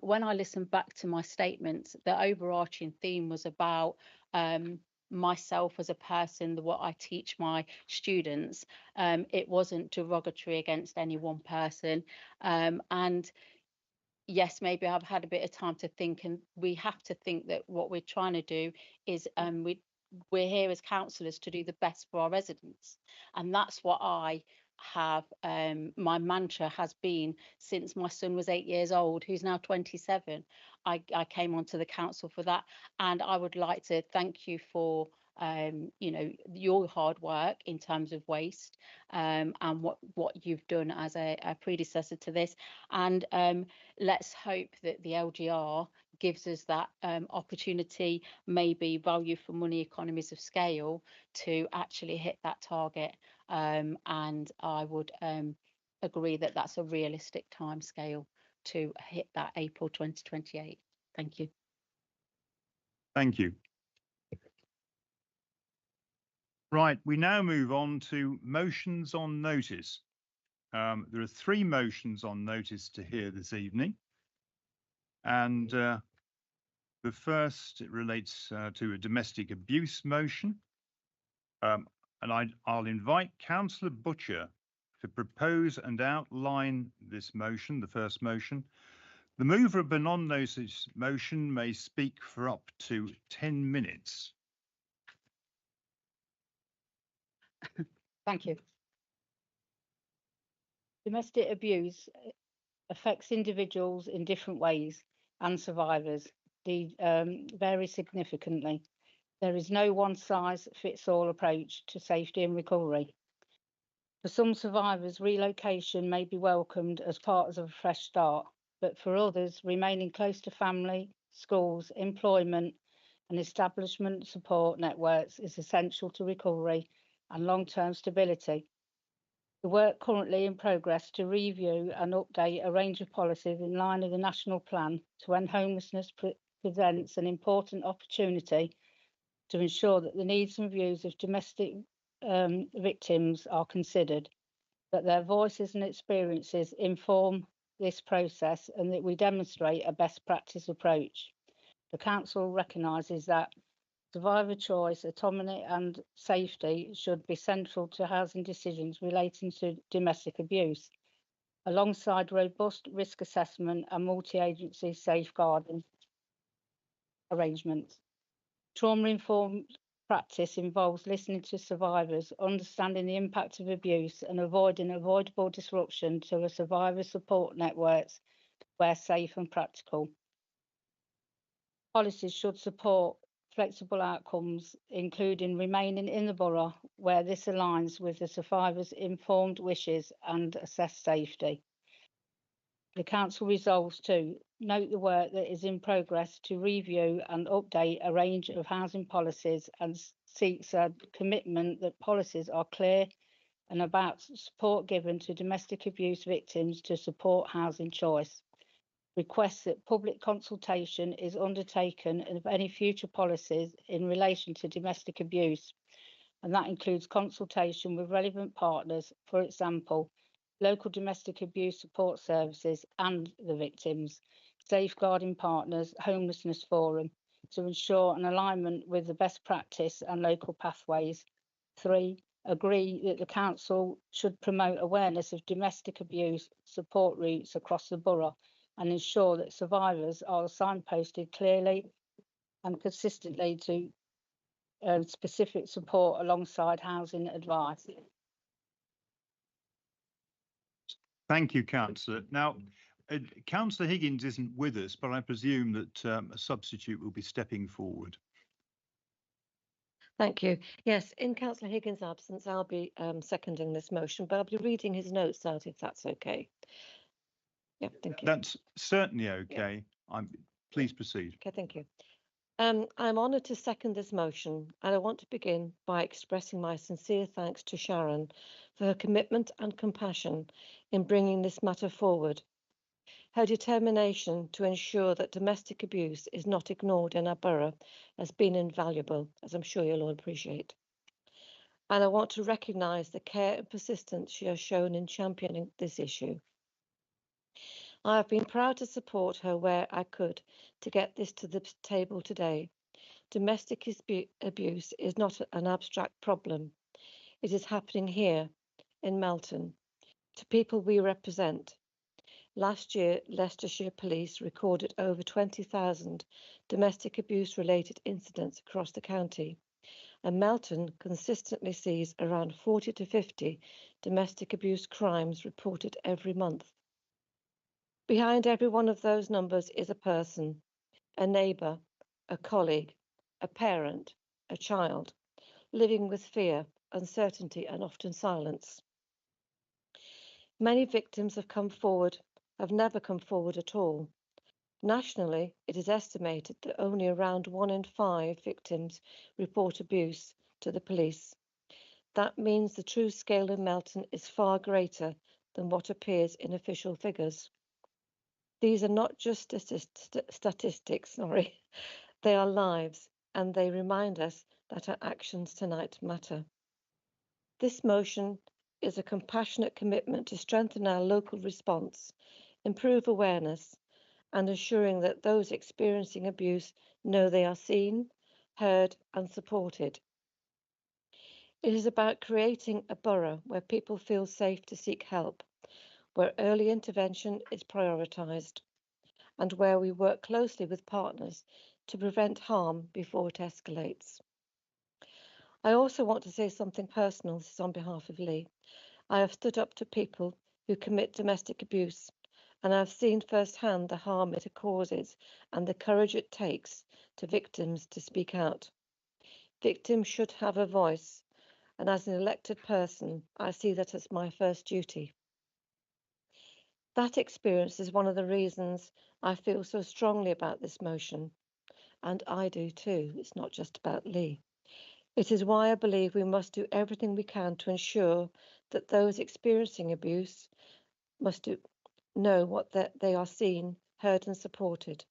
When I listened back to my statements, the overarching theme was about myself as a person, what I teach my students. It wasn't derogatory against any one person. And yes, maybe I've had a bit of time to think, and we have to think that what we're trying to do is we're here as councillors to do the best for our residents. And that's what I have, my mantra has been since my son was 8 years old, who's now 27. I came onto the council for that, and I would like to thank you for you know, your hard work in terms of waste and what you've done as a predecessor to this. And let's hope that the LGR gives us that opportunity, maybe value for money economies of scale, to actually hit that target. And I would agree that that's a realistic time scale to hit that April 2028. Thank you. Thank you. Right, we now move on to motions on notice. There are 3 motions on notice to hear this evening. And the first, it relates to a domestic abuse motion. And I'll invite Councillor Butcher to propose and outline this motion, the first motion. The mover of a non-notice motion may speak for up to 10 minutes. Thank you. Domestic abuse affects individuals in different ways and survivors vary significantly. There is no one-size-fits-all approach to safety and recovery. For some survivors, relocation may be welcomed as part of a fresh start, but for others, remaining close to family, schools, employment, and establishment support networks is essential to recovery and long-term stability. The work currently in progress to review and update a range of policies in line with the National Plan to End Homelessness presents an important opportunity to ensure that the needs and views of domestic victims are considered, that their voices and experiences inform this process, and that we demonstrate a best practice approach. The Council recognises that survivor choice, autonomy and safety should be central to housing decisions relating to domestic abuse, alongside robust risk assessment and multi-agency safeguarding arrangements. Trauma-informed practice involves listening to survivors, understanding the impact of abuse and avoiding avoidable disruption to a survivor support networks where safe and practical. Policies should support flexible outcomes, including remaining in the borough where this aligns with the survivor's informed wishes and assess safety. The Council resolves to note the work that is in progress to review and update a range of housing policies and seeks a commitment that policies are clear and about support given to domestic abuse victims to support housing choice. Requests that public consultation is undertaken of any future policies in relation to domestic abuse, and that includes consultation with relevant partners, for example, local domestic abuse support services and the victims, safeguarding partners, homelessness forum, to ensure an alignment with the best practice and local pathways. 3, agree that the Council should promote awareness of domestic abuse support routes across the borough and ensure that survivors are signposted clearly and consistently to specific support alongside housing advice. Thank you, Councillor. Now, Councillor Higgins isn't with us, but I presume that a substitute will be stepping forward. Thank you. Yes, in Councillor Higgins' absence, I'll be seconding this motion, but I'll be reading his notes out if that's okay. Yeah, thank you. That's certainly okay. Please proceed. Okay, thank you. I'm honoured to second this motion, and I want to begin by expressing my sincere thanks to Sharon for her commitment and compassion in bringing this matter forward. Her determination to ensure that domestic abuse is not ignored in our borough has been invaluable, as I'm sure you'll all appreciate. And I want to recognise the care and persistence she has shown in championing this issue. I have been proud to support her where I could to get this to the table today. Domestic abuse is not an abstract problem. It is happening here in Melton to people we represent. Last year, Leicestershire Police recorded over 20,000 domestic abuse related incidents across the county, and Melton consistently sees around 40 to 50 domestic abuse crimes reported every month. Behind every one of those numbers is a person, a neighbour, a colleague, a parent, a child, living with fear, uncertainty, and often silence. Many victims have never come forward at all. Nationally, it is estimated that only around 1 in 5 victims report abuse to the police. That means the true scale in Melton is far greater than what appears in official figures. These are not just statistics, they are lives, and they remind us that our actions tonight matter. This motion is a compassionate commitment to strengthen our local response, improve awareness, and ensuring that those experiencing abuse know they are seen, heard, and supported. It is about creating a borough where people feel safe to seek help, where early intervention is prioritised, and where we work closely with partners to prevent harm before it escalates. I also want to say something personal. This is on behalf of Lee. I have stood up to people who commit domestic abuse, and I've seen firsthand the harm it causes and the courage it takes to victims to speak out. Victims should have a voice, and as an elected person, I see that as my first duty. That experience is one of the reasons I feel so strongly about this motion, and I do too. It's not just about Lee. It is why I believe we must do everything we can to ensure that those experiencing abuse must know what they are seen, heard and supported.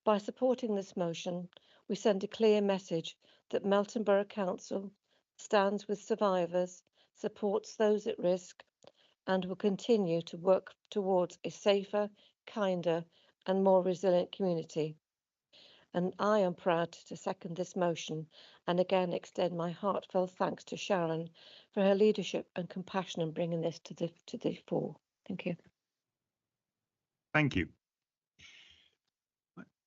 By supporting this motion, we send a clear message that Melton Borough Council stands with survivors, supports those at risk, and will continue to work towards a safer, kinder and more resilient community. And I am proud to second this motion and again extend my heartfelt thanks to Sharon for her leadership and compassion in bringing this to the fore. Thank you. Thank you.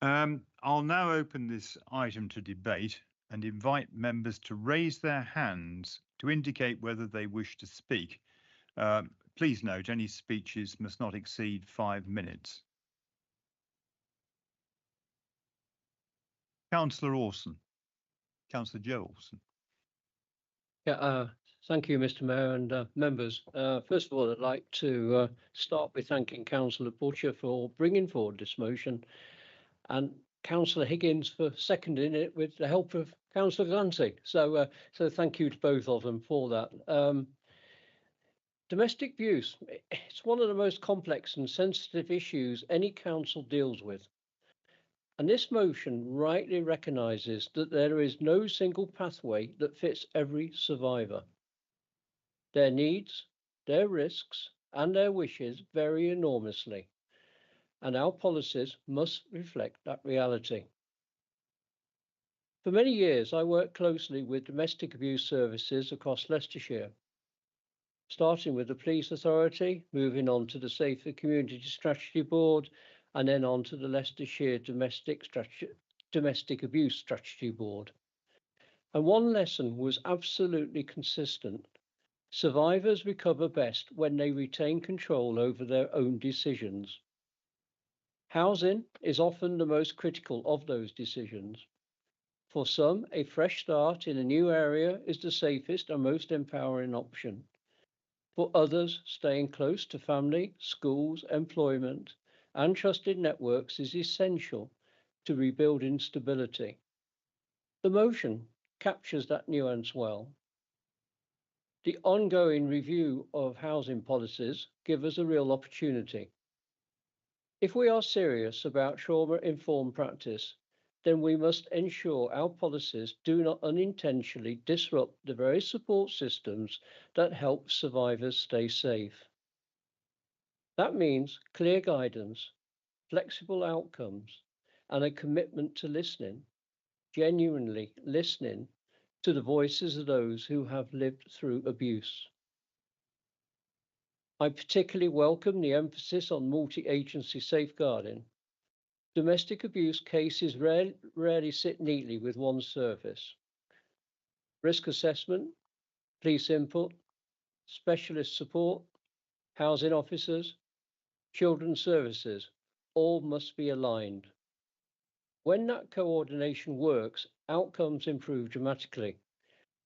I'll now open this item to debate and invite members to raise their hands to indicate whether they wish to speak. Please note, any speeches must not exceed 5 minutes. Councillor Orson. Councillor Joe Orson. Yeah, thank you, Mr. Mayor and members. First of all, I'd like to start with thanking Councillor Butcher for bringing forward this motion and Councillor Higgins for seconding it with the help of Councillor Glancy. So thank you to both of them for that. Domestic abuse, it's one of the most complex and sensitive issues any council deals with. And this motion rightly recognises that there is no single pathway that fits every survivor. Their needs, their risks, and their wishes vary enormously, and our policies must reflect that reality. For many years, I worked closely with domestic abuse services across Leicestershire, starting with the Police Authority, moving on to the Safer Community Strategy Board, and then on to the Leicestershire Domestic Abuse Strategy Board. And one lesson was absolutely consistent. Survivors recover best when they retain control over their own decisions. Housing is often the most critical of those decisions. For some, a fresh start in a new area is the safest and most empowering option. For others, staying close to family, schools, employment, and trusted networks is essential to rebuilding stability. The motion captures that nuance well. The ongoing review of housing policies gives us a real opportunity. If we are serious about trauma-informed practice, then we must ensure our policies do not unintentionally disrupt the very support systems that help survivors stay safe. That means clear guidance, flexible outcomes, and a commitment to listening, genuinely listening to the voices of those who have lived through abuse. I particularly welcome the emphasis on multi-agency safeguarding. Domestic abuse cases rarely sit neatly with one service. Risk assessment, police input, specialist support, housing officers, children's services, all must be aligned. When that coordination works, outcomes improve dramatically.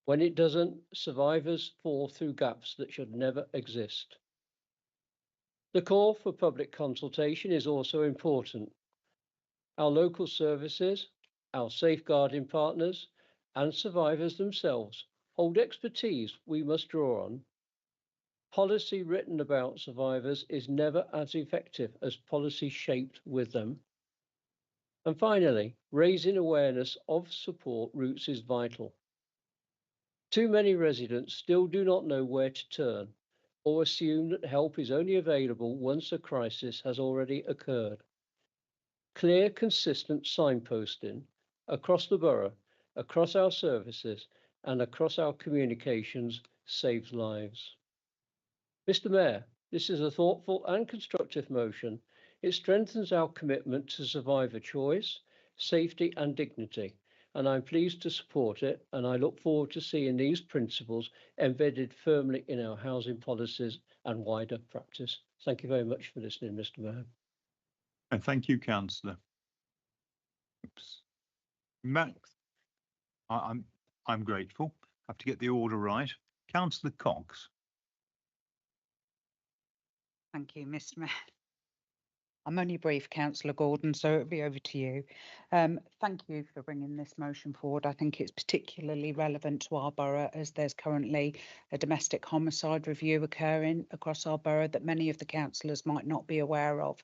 When it doesn't, survivors fall through gaps that should never exist. The call for public consultation is also important. Our local services, our safeguarding partners, and survivors themselves hold expertise we must draw on. Policy written about survivors is never as effective as policy shaped with them. And finally, raising awareness of support routes is vital. Too many residents still do not know where to turn or assume that help is only available once a crisis has already occurred. Clear, consistent signposting across the borough, across our services, and across our communications saves lives. Mr. Mayor, this is a thoughtful and constructive motion. It strengthens our commitment to survivor choice, safety, and dignity, and I'm pleased to support it, and I look forward to seeing these principles embedded firmly in our housing policies and wider practice. Thank you very much for listening, Mr. Mayor. And thank you, Councillor. Matt, I'm grateful. Have to get the order right. Councillor Cox. Thank you, Mr. Mayor. I'm only brief, Councillor Gordon, so it'll be over to you. Thank you for bringing this motion forward. I think it's particularly relevant to our borough as there's currently a domestic homicide review occurring across our borough that many of the councillors might not be aware of.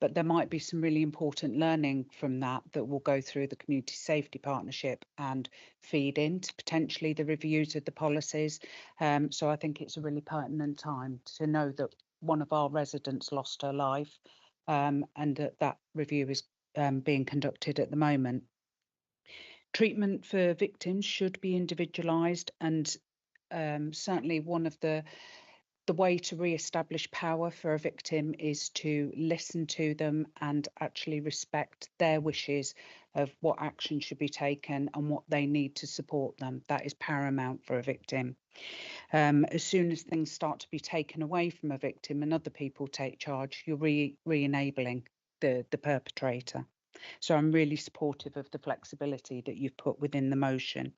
But there might be some really important learning from that will go through the Community Safety Partnership and feed into potentially the reviews of the policies. So I think it's a really pertinent time to know that one of our residents lost her life. And that review is being conducted at the moment. Treatment for victims should be individualised, and certainly one of the way to re-establish power for a victim is to listen to them and actually respect their wishes of what action should be taken and what they need to support them. That is paramount for a victim. As soon as things start to be taken away from a victim and other people take charge, you're re-enabling the perpetrator. So I'm really supportive of the flexibility that you've put within the motion.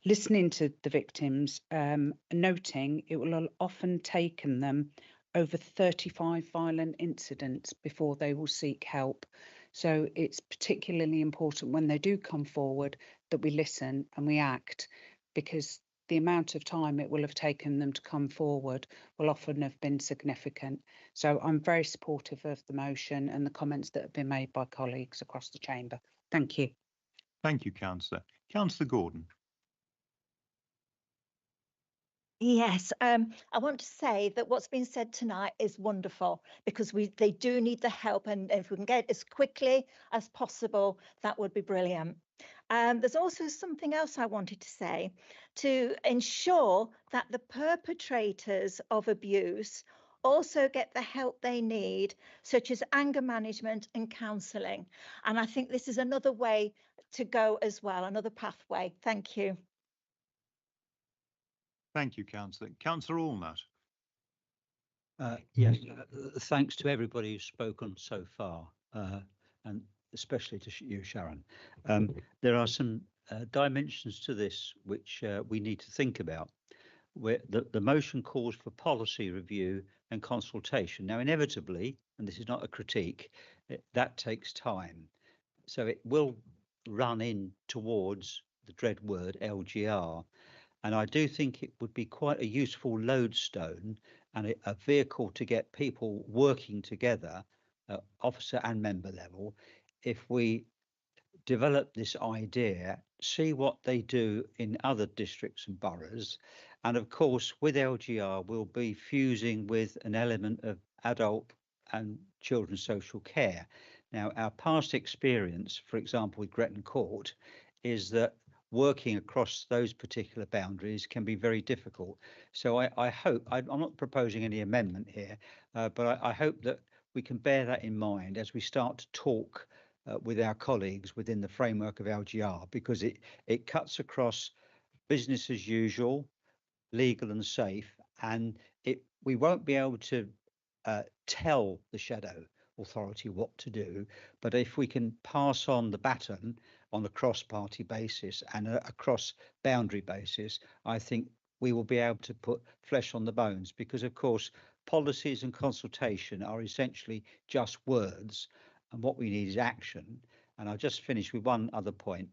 Listening to the victims, noting it will have often taken them over 35 violent incidents before they will seek help. So it's particularly important when they do come forward that we listen and we act, because the amount of time it will have taken them to come forward will often have been significant. So I'm very supportive of the motion and the comments that have been made by colleagues across the chamber. Thank you. Thank you, Councillor. Councillor Gordon. Yes, I want to say that what's been said tonight is wonderful, because they do need the help, and if we can get it as quickly as possible, that would be brilliant. There's also something else I wanted to say, to ensure that the perpetrators of abuse also get the help they need, such as anger management and counselling. And I think this is another way to go as well, another pathway. Thank you. Thank you, Councillor. Councillor Allnut. Yes, thanks to everybody who's spoken so far, and especially to you, Sharon. There are some dimensions to this which we need to think about. Where the motion calls for policy review and consultation. Now, inevitably, and this is not a critique, that takes time. So it will run in towards the dread word LGR. And I do think it would be quite a useful lodestone and a vehicle to get people working together, officer and member level, if we develop this idea, see what they do in other districts and boroughs. And of course, with LGR, we'll be fusing with an element of adult and children's social care. Now, our past experience, for example, with Gretton Court, is that working across those particular boundaries can be very difficult. So I hope, I'm not proposing any amendment here, but I hope that we can bear that in mind as we start to talk with our colleagues within the framework of LGR, because it cuts across business as usual, legal and safe, and we won't be able to tell the shadow authority what to do, but if we can pass on the baton on a cross-party basis and a cross-boundary basis, I think we will be able to put flesh on the bones, because of course policies and consultation are essentially just words, and what we need is action. And I'll just finish with one other point.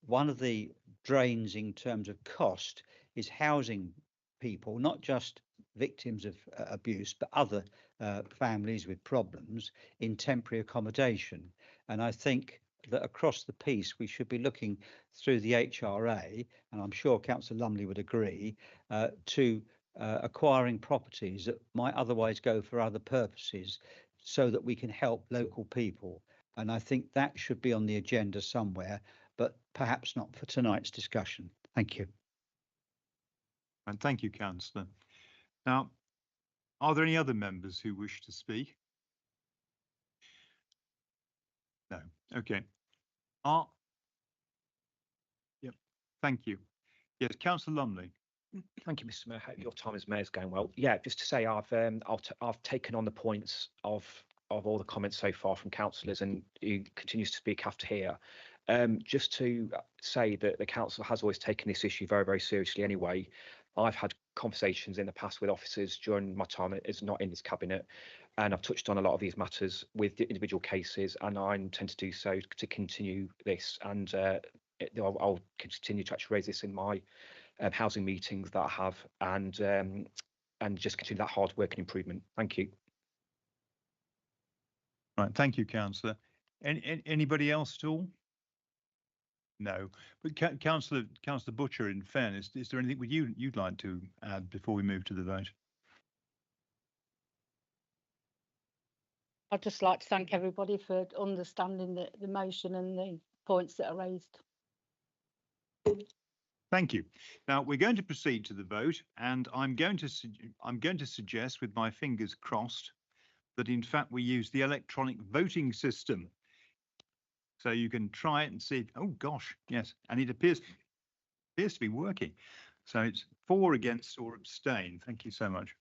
One of the drains in terms of cost is housing people, not just victims of abuse, but other families with problems in temporary accommodation. And I think that across the piece, we should be looking through the HRA, and I'm sure Councillor Lumley would agree, to acquiring properties that might otherwise go for other purposes, so that we can help local people. And I think that should be on the agenda somewhere, but perhaps not for tonight's discussion. Thank you. And thank you, Councillor. Now, are there any other members who wish to speak? No. Okay. Thank you. Yes, Councillor Lumley. Thank you, Mr. Mayor. Hope your time as mayor is going well. Yeah, just to say I've taken on the points of all the comments so far from councillors, and he continues to speak after here. Just to say that the council has always taken this issue very, very seriously anyway. I've had conversations in the past with officers during my time as not in this cabinet, and I've touched on a lot of these matters with the individual cases, and I intend to do so to continue this, and I'll continue to actually raise this in my housing meetings that I have, and just continue that hard work and improvement. Thank you. Right, thank you, Councillor. Anybody else at all? No, but Councillor Butcher, in fairness, is there anything you'd like to add before we move to the vote? I'd just like to thank everybody for understanding the motion and the points that are raised. Thank you. Now we're going to proceed to the vote, and I'm going to suggest, with my fingers crossed, that in fact we use the electronic voting system. So you can try it and see. Oh gosh, yes, and it appears to be working. So it's for, against, or abstain. Thank you so much.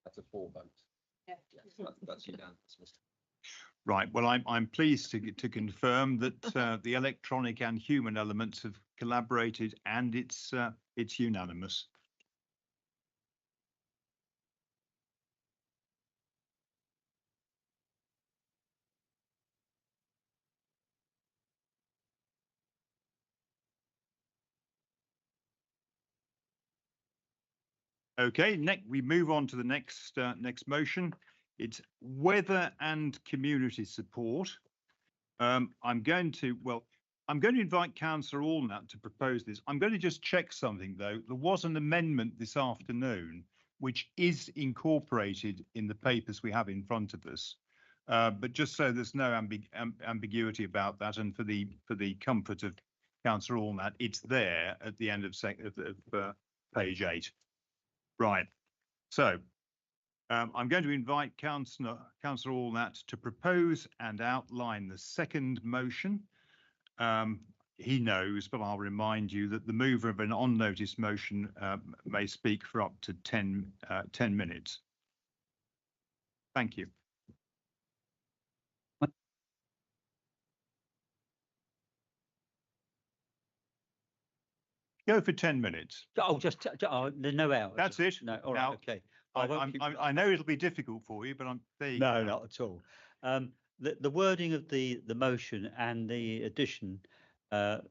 That's a 4 vote. Yeah, that's unanimous. Right. Well, I'm pleased to confirm that the electronic and human elements have collaborated, and it's unanimous. Okay. Next, we move on to the next motion. It's weather and community support. I'm going to invite Councillor Allnut to propose this. I'm going to just check something though. There was an amendment this afternoon which is incorporated in the papers we have in front of us. But just so there's no ambiguity about that, and for the comfort of Councillor Allnut, it's there at the end of page 8. Right. So I'm going to invite Councillor Allnut to propose and outline the second motion. He knows, but I'll remind you that the mover of an on-notice motion may speak for up to 10 minutes. Thank you. Go for 10 minutes. Oh, there's no hours. That's it. No, all right, okay. I know it'll be difficult for you, but there you go. No, not at all. The wording of the motion and the addition that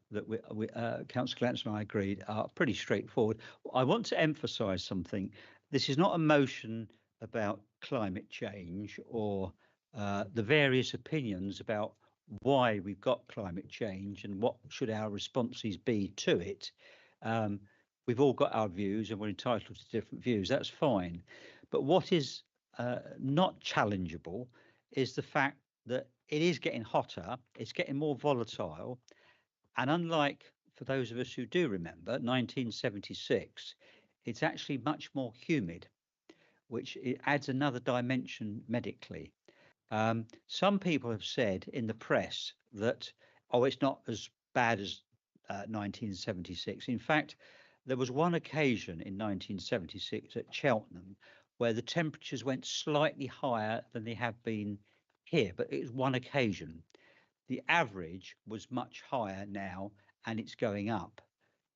Councillor Glanson and I agreed are pretty straightforward. I want to emphasise something. This is not a motion about climate change or the various opinions about why we've got climate change and what should our responses be to it. We've all got our views and we're entitled to different views. That's fine. But what is not challengeable is the fact that it is getting hotter, it's getting more volatile. And unlike, for those of us who do remember, 1976, it's actually much more humid, which it adds another dimension medically. Some people have said in the press that, oh, it's not as bad as 1976. In fact, there was one occasion in 1976 at Cheltenham where the temperatures went slightly higher than they have been here, but it was one occasion. The average was much higher now, and it's going up,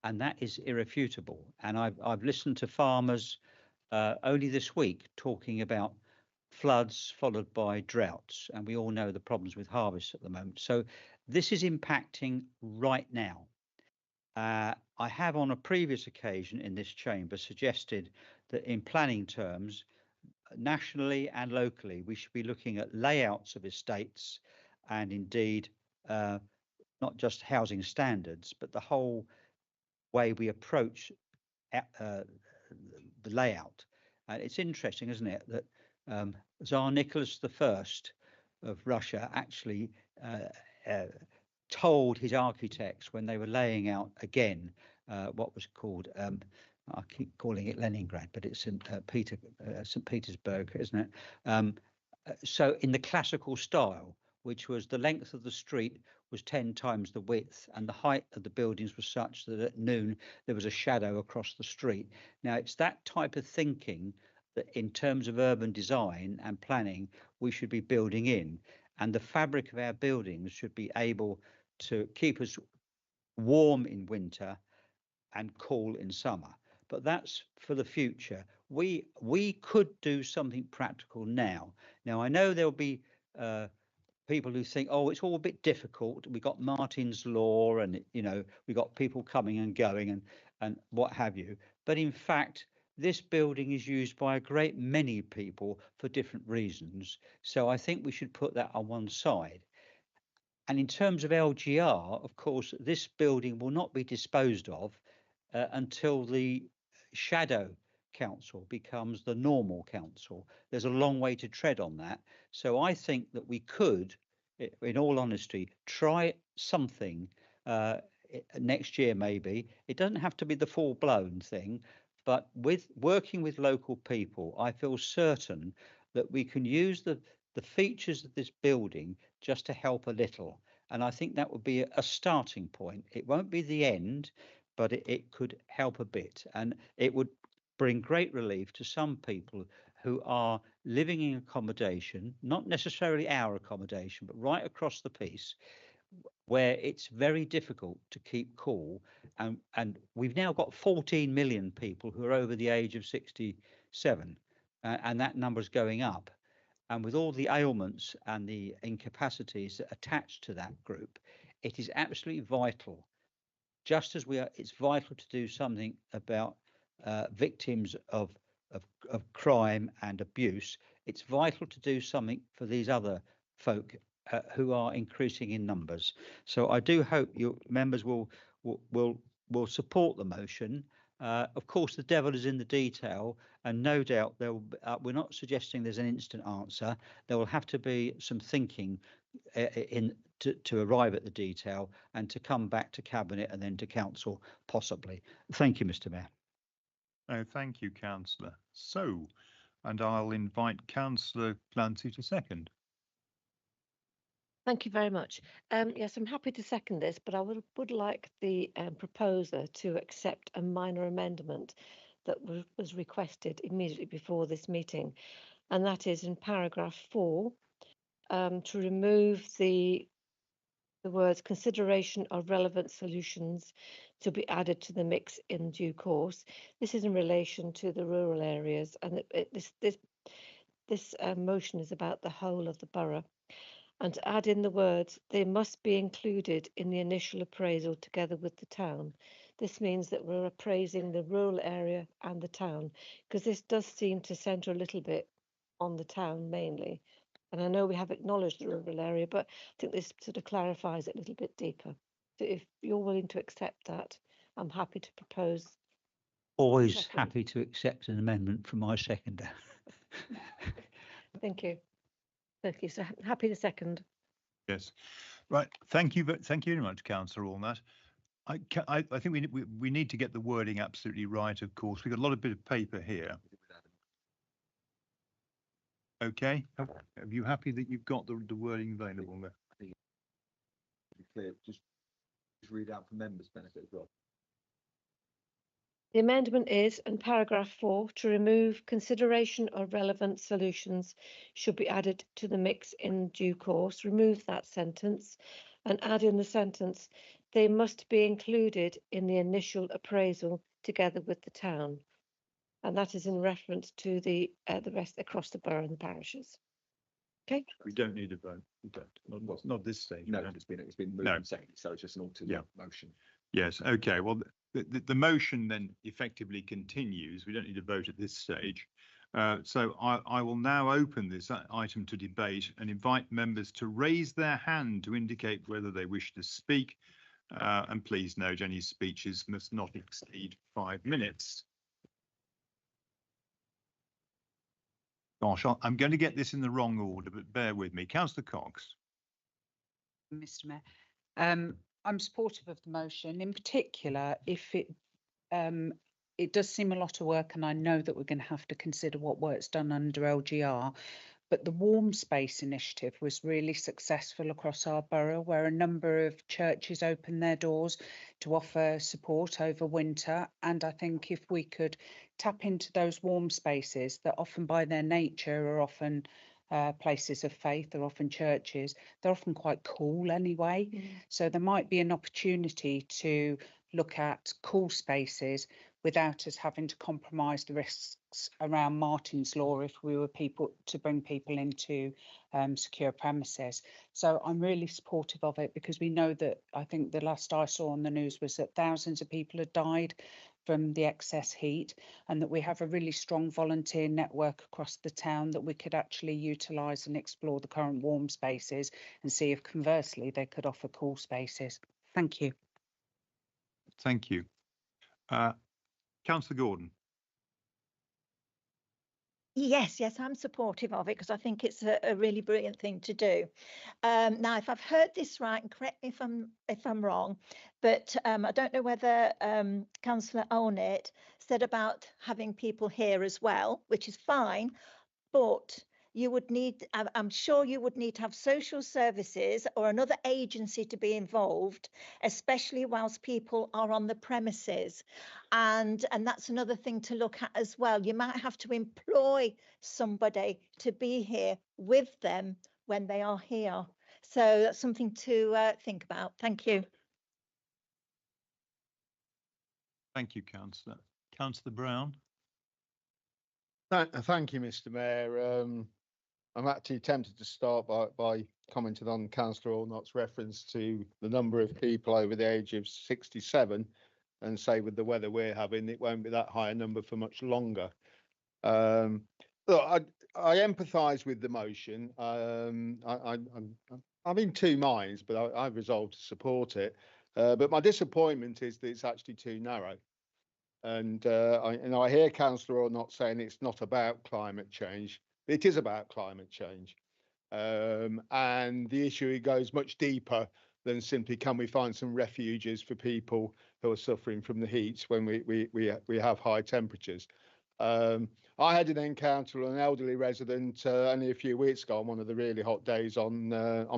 and that is irrefutable. And I've listened to farmers only this week talking about floods followed by droughts, and we all know the problems with harvests at the moment. So this is impacting right now. I have on a previous occasion in this chamber suggested that in planning terms, nationally and locally, we should be looking at layouts of estates and indeed not just housing standards, but the whole way we approach the layout. And it's interesting, isn't it, that Tsar Nicholas I of Russia actually told his architects when they were laying out again what was called I keep calling it Leningrad, but it's St. Petersburg, isn't it? So in the classical style, which was the length of the street was 10 times the width, and the height of the buildings was such that at noon there was a shadow across the street. Now, it's that type of thinking that in terms of urban design and planning, we should be building in. And the fabric of our buildings should be able to keep us warm in winter and cool in summer. But that's for the future. We could do something practical now. Now, I know there'll be people who think, oh, it's all a bit difficult. We got Martin's Law, and we got people coming and going and what have you. But in fact, this building is used by a great many people for different reasons. So I think we should put that on one side. And in terms of LGR, of course, this building will not be disposed of until the shadow council becomes the normal council. There's a long way to tread on that. So I think that we could, in all honesty, try something next year maybe. It doesn't have to be the full-blown thing, but with working with local people, I feel certain that we can use the features of this building just to help a little. And I think that would be a starting point. It won't be the end, but it could help a bit. And it would bring great relief to some people who are living in accommodation, not necessarily our accommodation, but right across the piece, where it's very difficult to keep cool. And we've now got 14 million people who are over the age of 67, and that number's going up. And with all the ailments and the incapacities attached to that group, it is absolutely vital. Just as it's vital to do something about victims of crime and abuse, it's vital to do something for these other folk who are increasing in numbers. So I do hope your members will support the motion. Of course, the devil is in the detail, and no doubt we're not suggesting there's an instant answer. There will have to be some thinking to arrive at the detail and to come back to Cabinet and then to Council, possibly. Thank you, Mr. Mayor. Oh, thank you, Councillor. So, and I'll invite Councillor Clancy to second. Thank you very much. Yes, I'm happy to second this, but I would like the proposer to accept a minor amendment that was requested immediately before this meeting, and that is in paragraph 4 to remove the words consideration of relevant solutions to be added to the mix in due course. This is in relation to the rural areas, and this motion is about the whole of the borough. And to add in the words, they must be included in the initial appraisal together with the town. This means that we're appraising the rural area and the town, because this does seem to centre a little bit on the town mainly. And I know we have acknowledged the rural area, but I think this sort of clarifies it a little bit deeper. So if you're willing to accept that, I'm happy to propose. Always happy to accept an amendment from my seconder. Thank you. Thank you. So happy to second. Yes, right. Thank you very much, Councillor Allnut. I think we need to get the wording absolutely right. Of course, we've got a lot of bit of paper here. Okay. Are you happy that you've got the wording available there? I think it's clear. Just read out for members' benefit as well. The amendment is in paragraph 4 to remove consideration of relevant solutions should be added to the mix in due course. Remove that sentence and add in the sentence, they must be included in the initial appraisal together with the town. And that is in reference to the rest across the borough and the parishes. Okay. We don't need a vote. We don't. Not this stage. No, it's been moved and seconded, so it's just an alternate motion. Yes. Okay. Well, the motion then effectively continues. We don't need a vote at this stage. So I will now open this item to debate and invite members to raise their hand to indicate whether they wish to speak. And please note any speeches must not exceed 5 minutes. Gosh, I'm going to get this in the wrong order, but bear with me. Councillor Cox. Mr. Mayor, I'm supportive of the motion, in particular if it it does seem a lot of work, and I know that we're going to have to consider what work's done under LGR. But the Warm Space initiative was really successful across our borough, where a number of churches opened their doors to offer support over winter. And I think if we could tap into those warm spaces that often by their nature are often places of faith, they're often churches, they're often quite cool anyway. So there might be an opportunity to look at cool spaces without us having to compromise the risks around Martin's Law if we were to bring people into secure premises. So I'm really supportive of it, because we know that, I think the last I saw on the news was that thousands of people had died from the excess heat, and that we have a really strong volunteer network across the town that we could actually utilise and explore the current warm spaces and see if conversely they could offer cool spaces. Thank you. Thank you. Councillor Gordon. Yes, I'm supportive of it because I think it's a really brilliant thing to do. Now, if I've heard this right, and correct me if I'm wrong, but I don't know whether Councillor Onit said about having people here as well, which is fine, but you would need, I'm sure you would need to have social services or another agency to be involved, especially whilst people are on the premises. And that's another thing to look at as well. You might have to employ somebody to be here with them when they are here. So that's something to think about. Thank you. Thank you, Councillor. Councillor Brown. Thank you, Mr. Mayor. I'm actually tempted to start by commenting on Councillor Allnott's reference to the number of people over the age of 67, and say with the weather we're having, it won't be that high a number for much longer. Look, I empathise with the motion. I'm in two minds, but I've resolved to support it. But my disappointment is that it's actually too narrow. And I hear Councillor Allnott saying it's not about climate change. It is about climate change. And the issue goes much deeper than simply can we find some refuges for people who are suffering from the heat when we have high temperatures. I had an encounter with an elderly resident only a few weeks ago on one of the really hot days on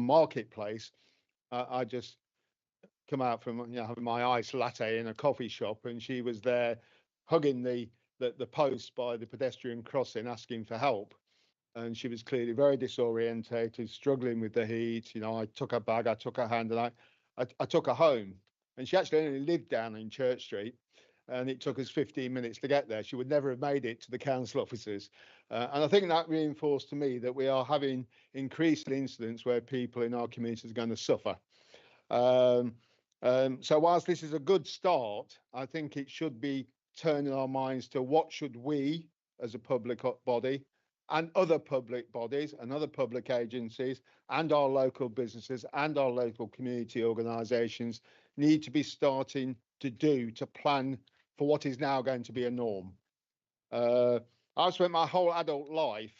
Marketplace. I just come out from having my iced latte in a coffee shop, and she was there hugging the post by the pedestrian crossing, asking for help. And she was clearly very disorientated, struggling with the heat. I took her bag, I took her hand, and I took her home. And she actually only lived down in Church Street, and it took us 15 minutes to get there. She would never have made it to the council offices. And I think that reinforced to me that we are having increased incidents where people in our communities are going to suffer. So whilst this is a good start, I think it should be turning our minds to what should we as a public body and other public bodies and other public agencies and our local businesses and our local community organisations need to be starting to do to plan for what is now going to be a norm. I've spent my whole adult life,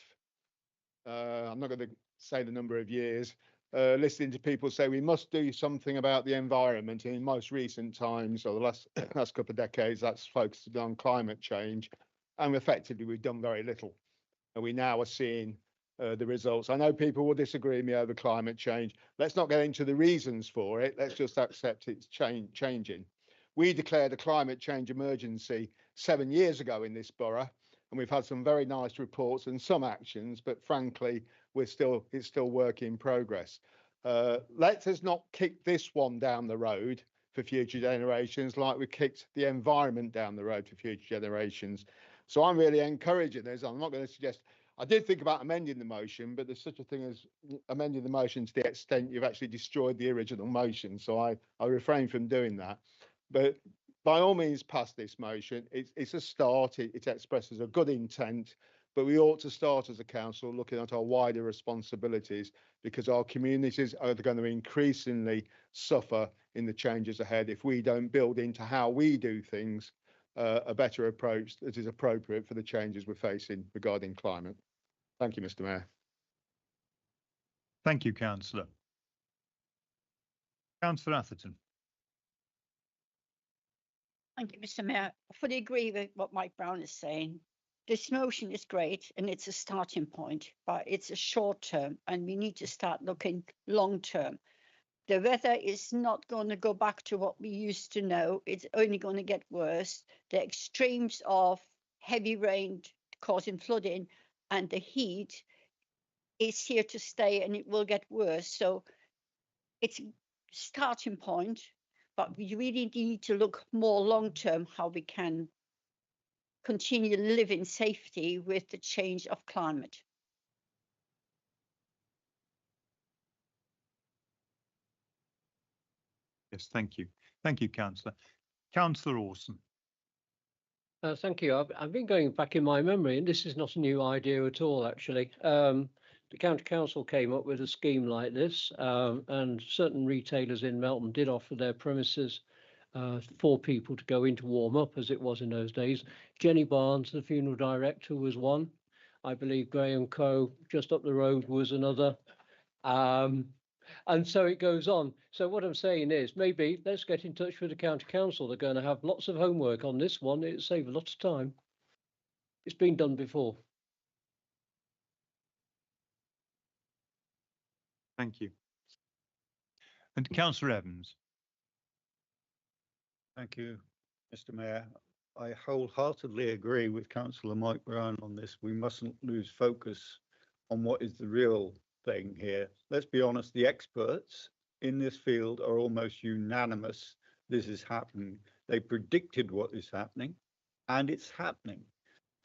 I'm not going to say the number of years, listening to people say we must do something about the environment. In most recent times, or the last couple of decades, that's focused on climate change, and effectively we've done very little. And we now are seeing the results. I know people will disagree with me over climate change. Let's not get into the reasons for it. Let's just accept it's changing. We declared a climate change emergency 7 years ago in this borough, and we've had some very nice reports and some actions, but frankly, it's still work in progress. Let us not kick this one down the road for future generations like we kicked the environment down the road for future generations. So I'm really encouraging this. I'm not going to suggest, I did think about amending the motion, but there's such a thing as amending the motion to the extent you've actually destroyed the original motion. So I refrain from doing that. But by all means, pass this motion. It's a start. It expresses a good intent, but we ought to start as a council looking at our wider responsibilities, because our communities are going to increasingly suffer in the changes ahead if we don't build into how we do things a better approach that is appropriate for the changes we're facing regarding climate. Thank you, Mr. Mayor. Thank you, Councillor. Councillor Atherton. Thank you, Mr. Mayor. I fully agree with what Mike Brown is saying. This motion is great and it's a starting point, but it's a short term and we need to start looking long term. The weather is not going to go back to what we used to know. It's only going to get worse. The extremes of heavy rain causing flooding and the heat is here to stay and it will get worse. So it's a starting point, but we really need to look more long term how we can continue to live in safety with the change of climate. Yes, thank you. Thank you, Councillor. Councillor Orson. Thank you. I've been going back in my memory, and this is not a new idea at all, actually. The County Council came up with a scheme like this, and certain retailers in Melton did offer their premises for people to go in to warm up, as it was in those days. Jenny Barnes, the funeral director, was one. I believe Graham Coe, just up the road, was another. And so it goes on. So what I'm saying is maybe let's get in touch with the County Council. They're going to have lots of homework on this one. It'll save a lot of time. It's been done before. Thank you. And Councillor Evans. Thank you, Mr. Mayor. I wholeheartedly agree with Councillor Mike Brown on this. We mustn't lose focus on what is the real thing here. Let's be honest, the experts in this field are almost unanimous this is happening. They predicted what is happening, and it's happening.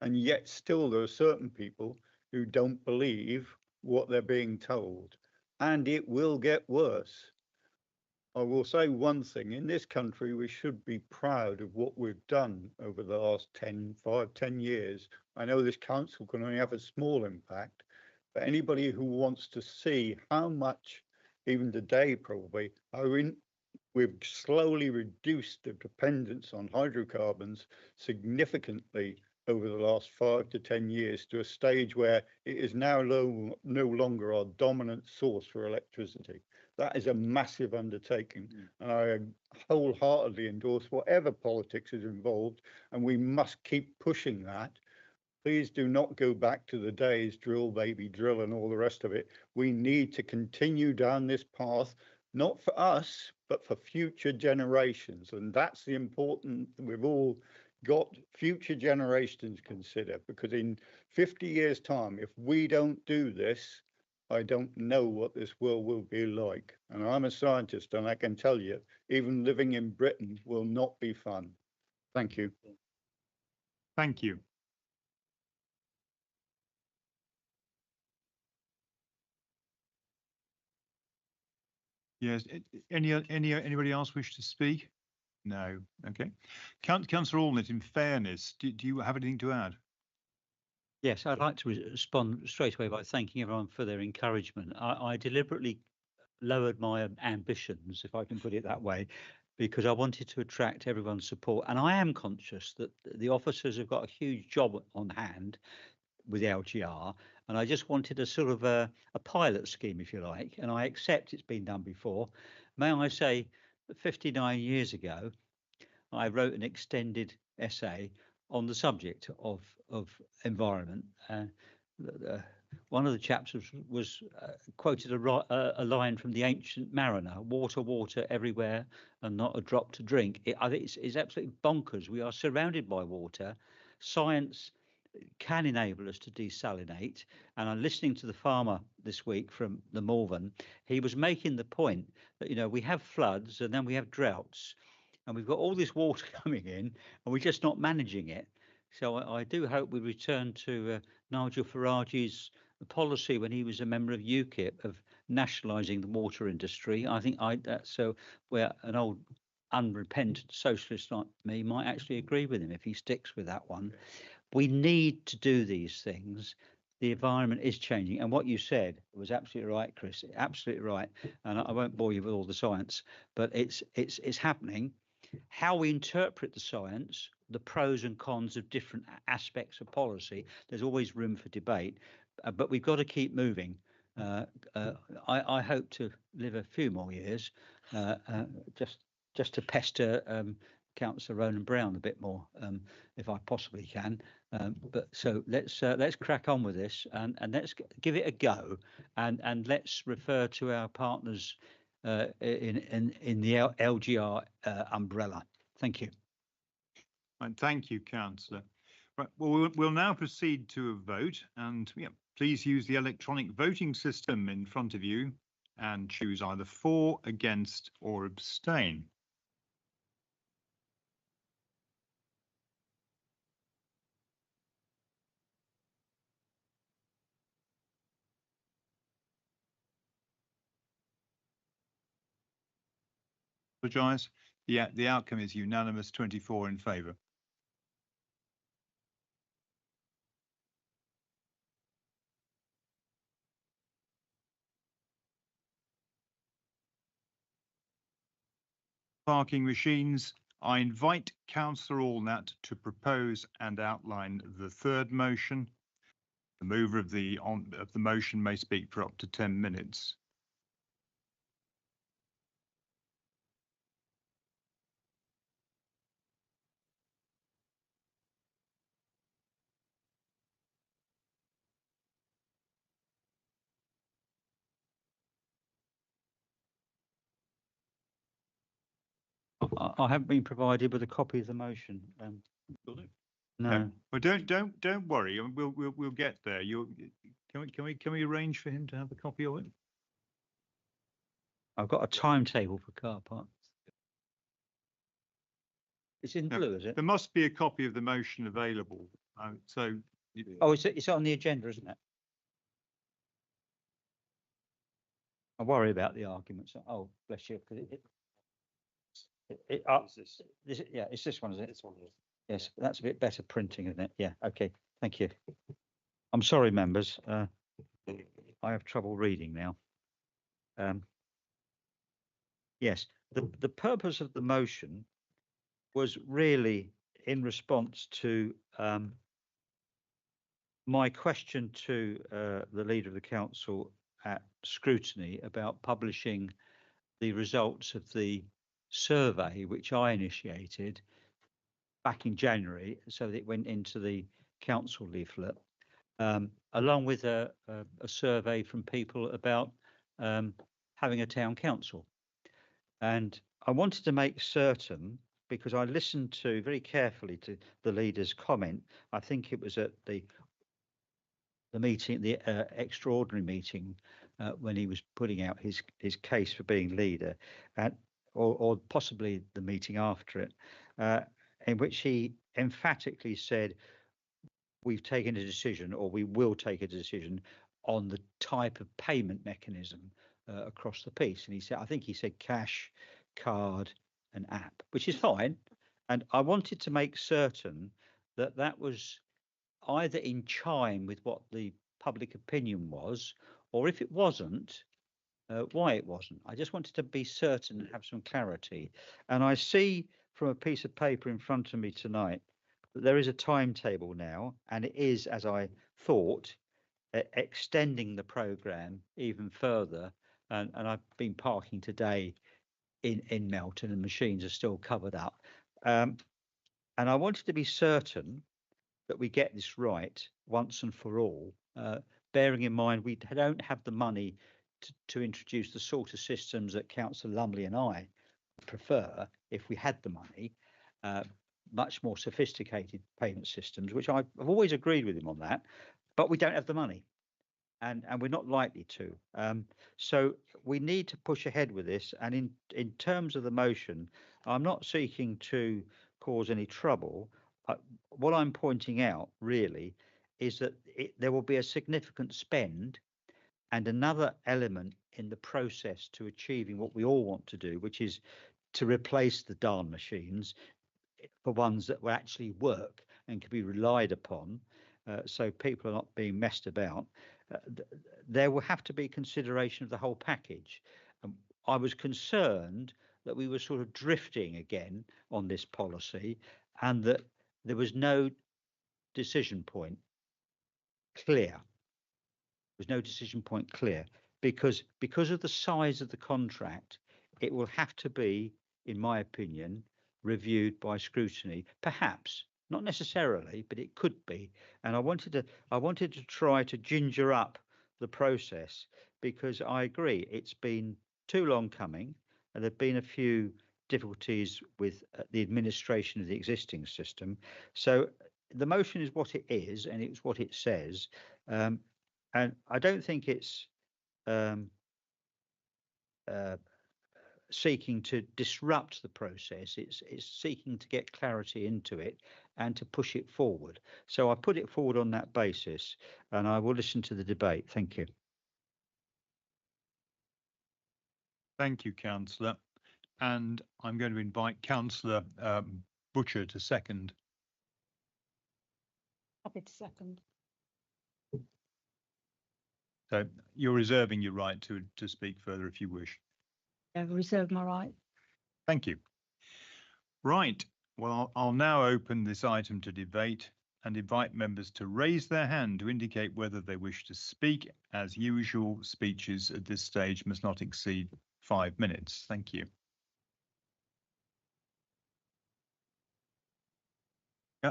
And yet still there are certain people who don't believe what they're being told, and it will get worse. I will say one thing, in this country we should be proud of what we've done over the last 10 years. I know this council can only have a small impact, but anybody who wants to see how much, even today probably, we've slowly reduced the dependence on hydrocarbons significantly over the last 5 to 10 years to a stage where it is now no longer our dominant source for electricity. That is a massive undertaking, and I wholeheartedly endorse whatever politics is involved, and we must keep pushing that. Please do not go back to the days drill, baby, drill, and all the rest of it. We need to continue down this path, not for us, but for future generations. And that's the important, we've all got future generations to consider, because in 50 years' time, if we don't do this, I don't know what this world will be like. And I'm a scientist, and I can tell you, even living in Britain will not be fun. Thank you. Thank you. Yes, anybody else wish to speak? No, okay. Councillor Allnutt, in fairness, do you have anything to add? Yes, I'd like to respond straight away by thanking everyone for their encouragement. I deliberately lowered my ambitions, if I can put it that way, because I wanted to attract everyone's support. And I am conscious that the officers have got a huge job on hand with LGR, and I just wanted a sort of a pilot scheme, if you like, and I accept it's been done before. May I say that 59 years ago, I wrote an extended essay on the subject of environment. One of the chapters was quoted a line from the Ancient Mariner: "Water, water everywhere, and not a drop to drink." I think it's absolutely bonkers. We are surrounded by water. Science can enable us to desalinate. And I'm listening to the farmer this week from the Malvern. He was making the point that, you know, we have floods and then we have droughts, and we've got all this water coming in and we're just not managing it. So I do hope we return to Nigel Farage's policy when he was a member of UKIP of nationalising the water industry. I think so where an old unrepentant socialist like me might actually agree with him if he sticks with that one. We need to do these things. The environment is changing, and what you said was absolutely right, Chris. Absolutely right. And I won't bore you with all the science, but it's happening. How we interpret the science, the pros and cons of different aspects of policy, there's always room for debate, but we've got to keep moving. I hope to live a few more years, just to pester Councillor Ronan Brown a bit more, if I possibly can. But so let's crack on with this and let's give it a go, and let's refer to our partners in the LGR umbrella. Thank you. And thank you, Councillor. Right, well, we'll now proceed to a vote, and please use the electronic voting system in front of you and choose either for, against, or abstain. Apologise. The outcome is unanimous, 24 in favour. Parking machines. I invite Councillor Allnut to propose and outline the third motion. The mover of the motion may speak for up to 10 minutes. I haven't been provided with a copy of the motion. No. Well, don't worry. We'll get there. Can we arrange for him to have a copy of it? I've got a timetable for car parks. It's in blue, is it? There must be a copy of the motion available. Oh, it's on the agenda, isn't it? I worry about the arguments. Oh, bless you. It's this one, is it? This one, yes, that's a bit better printing, isn't it? Yeah, okay, thank you. I'm sorry, members. I have trouble reading now. Yes, the purpose of the motion was really in response to my question to the Leader of the Council at scrutiny about publishing the results of the survey which I initiated back in January, so that it went into the council leaflet, along with a survey from people about having a town council. And I wanted to make certain, because I listened very carefully to the leader's comment. I think it was at the meeting, the extraordinary meeting, when he was putting out his case for being leader, or possibly the meeting after it, in which he emphatically said, we've taken a decision, or we will take a decision on the type of payment mechanism across the piece. And he said, I think he said cash, card and app, which is fine. And I wanted to make certain that that was either in chime with what the public opinion was, or if it wasn't, why it wasn't. I just wanted to be certain and have some clarity. And I see from a piece of paper in front of me tonight that there is a timetable now, and it is, as I thought, extending the programme even further. And I've been parking today in Melton, and machines are still covered up. And I wanted to be certain that we get this right once and for all, bearing in mind we don't have the money to introduce the sort of systems that Councillor Lumley and I prefer if we had the money, much more sophisticated payment systems, which I've always agreed with him on that, but we don't have the money, and we're not likely to. So we need to push ahead with this. And in terms of the motion, I'm not seeking to cause any trouble. What I'm pointing out really is that there will be a significant spend and another element in the process to achieving what we all want to do, which is to replace the darn machines for ones that will actually work and can be relied upon, so people are not being messed about. There will have to be consideration of the whole package. I was concerned that we were sort of drifting again on this policy, and that there was no decision point clear. There's no decision point clear because of the size of the contract. It will have to be, in my opinion, reviewed by scrutiny, perhaps not necessarily, but it could be. And I wanted to try to ginger up the process, because I agree it's been too long coming, and there've been a few difficulties with the administration of the existing system. So the motion is what it is, and it's what it says, and I don't think it's seeking to disrupt the process. It's seeking to get clarity into it and to push it forward. So I put it forward on that basis, and I will listen to the debate. Thank you. Thank you, Councillor. And I'm going to invite Councillor Butcher to second. Happy to second. So you're reserving your right to speak further if you wish. I've reserved my right. Thank you. Right. Well, I'll now open this item to debate and invite members to raise their hand to indicate whether they wish to speak. As usual, speeches at this stage must not exceed 5 minutes. Thank you.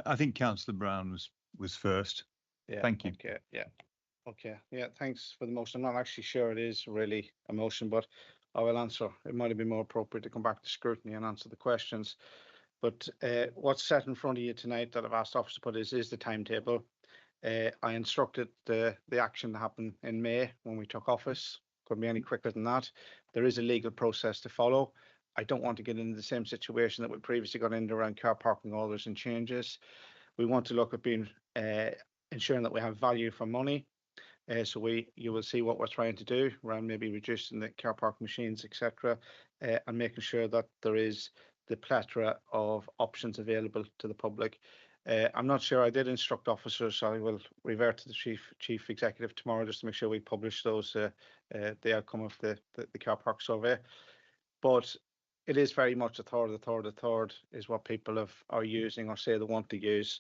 I think Councillor Brown was first. Yeah. Thank you. Okay. Yeah. Okay. Yeah. Thanks for the motion. I'm not actually sure it is really a motion, but I will answer. It might have been more appropriate to come back to scrutiny and answer the questions. But what's set in front of you tonight that I've asked officers to put is the timetable. I instructed the action to happen in May when we took office. Couldn't be any quicker than that. There is a legal process to follow. I don't want to get into the same situation that we previously got into around car parking orders and changes. We want to look at being ensuring that we have value for money. So you will see what we're trying to do around maybe reducing the car park machines, etc., and making sure that there is the plethora of options available to the public. I'm not sure. I did instruct officers. So I will revert to the chief executive tomorrow just to make sure we publish those the outcome of the car park survey. But it is very much a third is what people are using or say they want to use.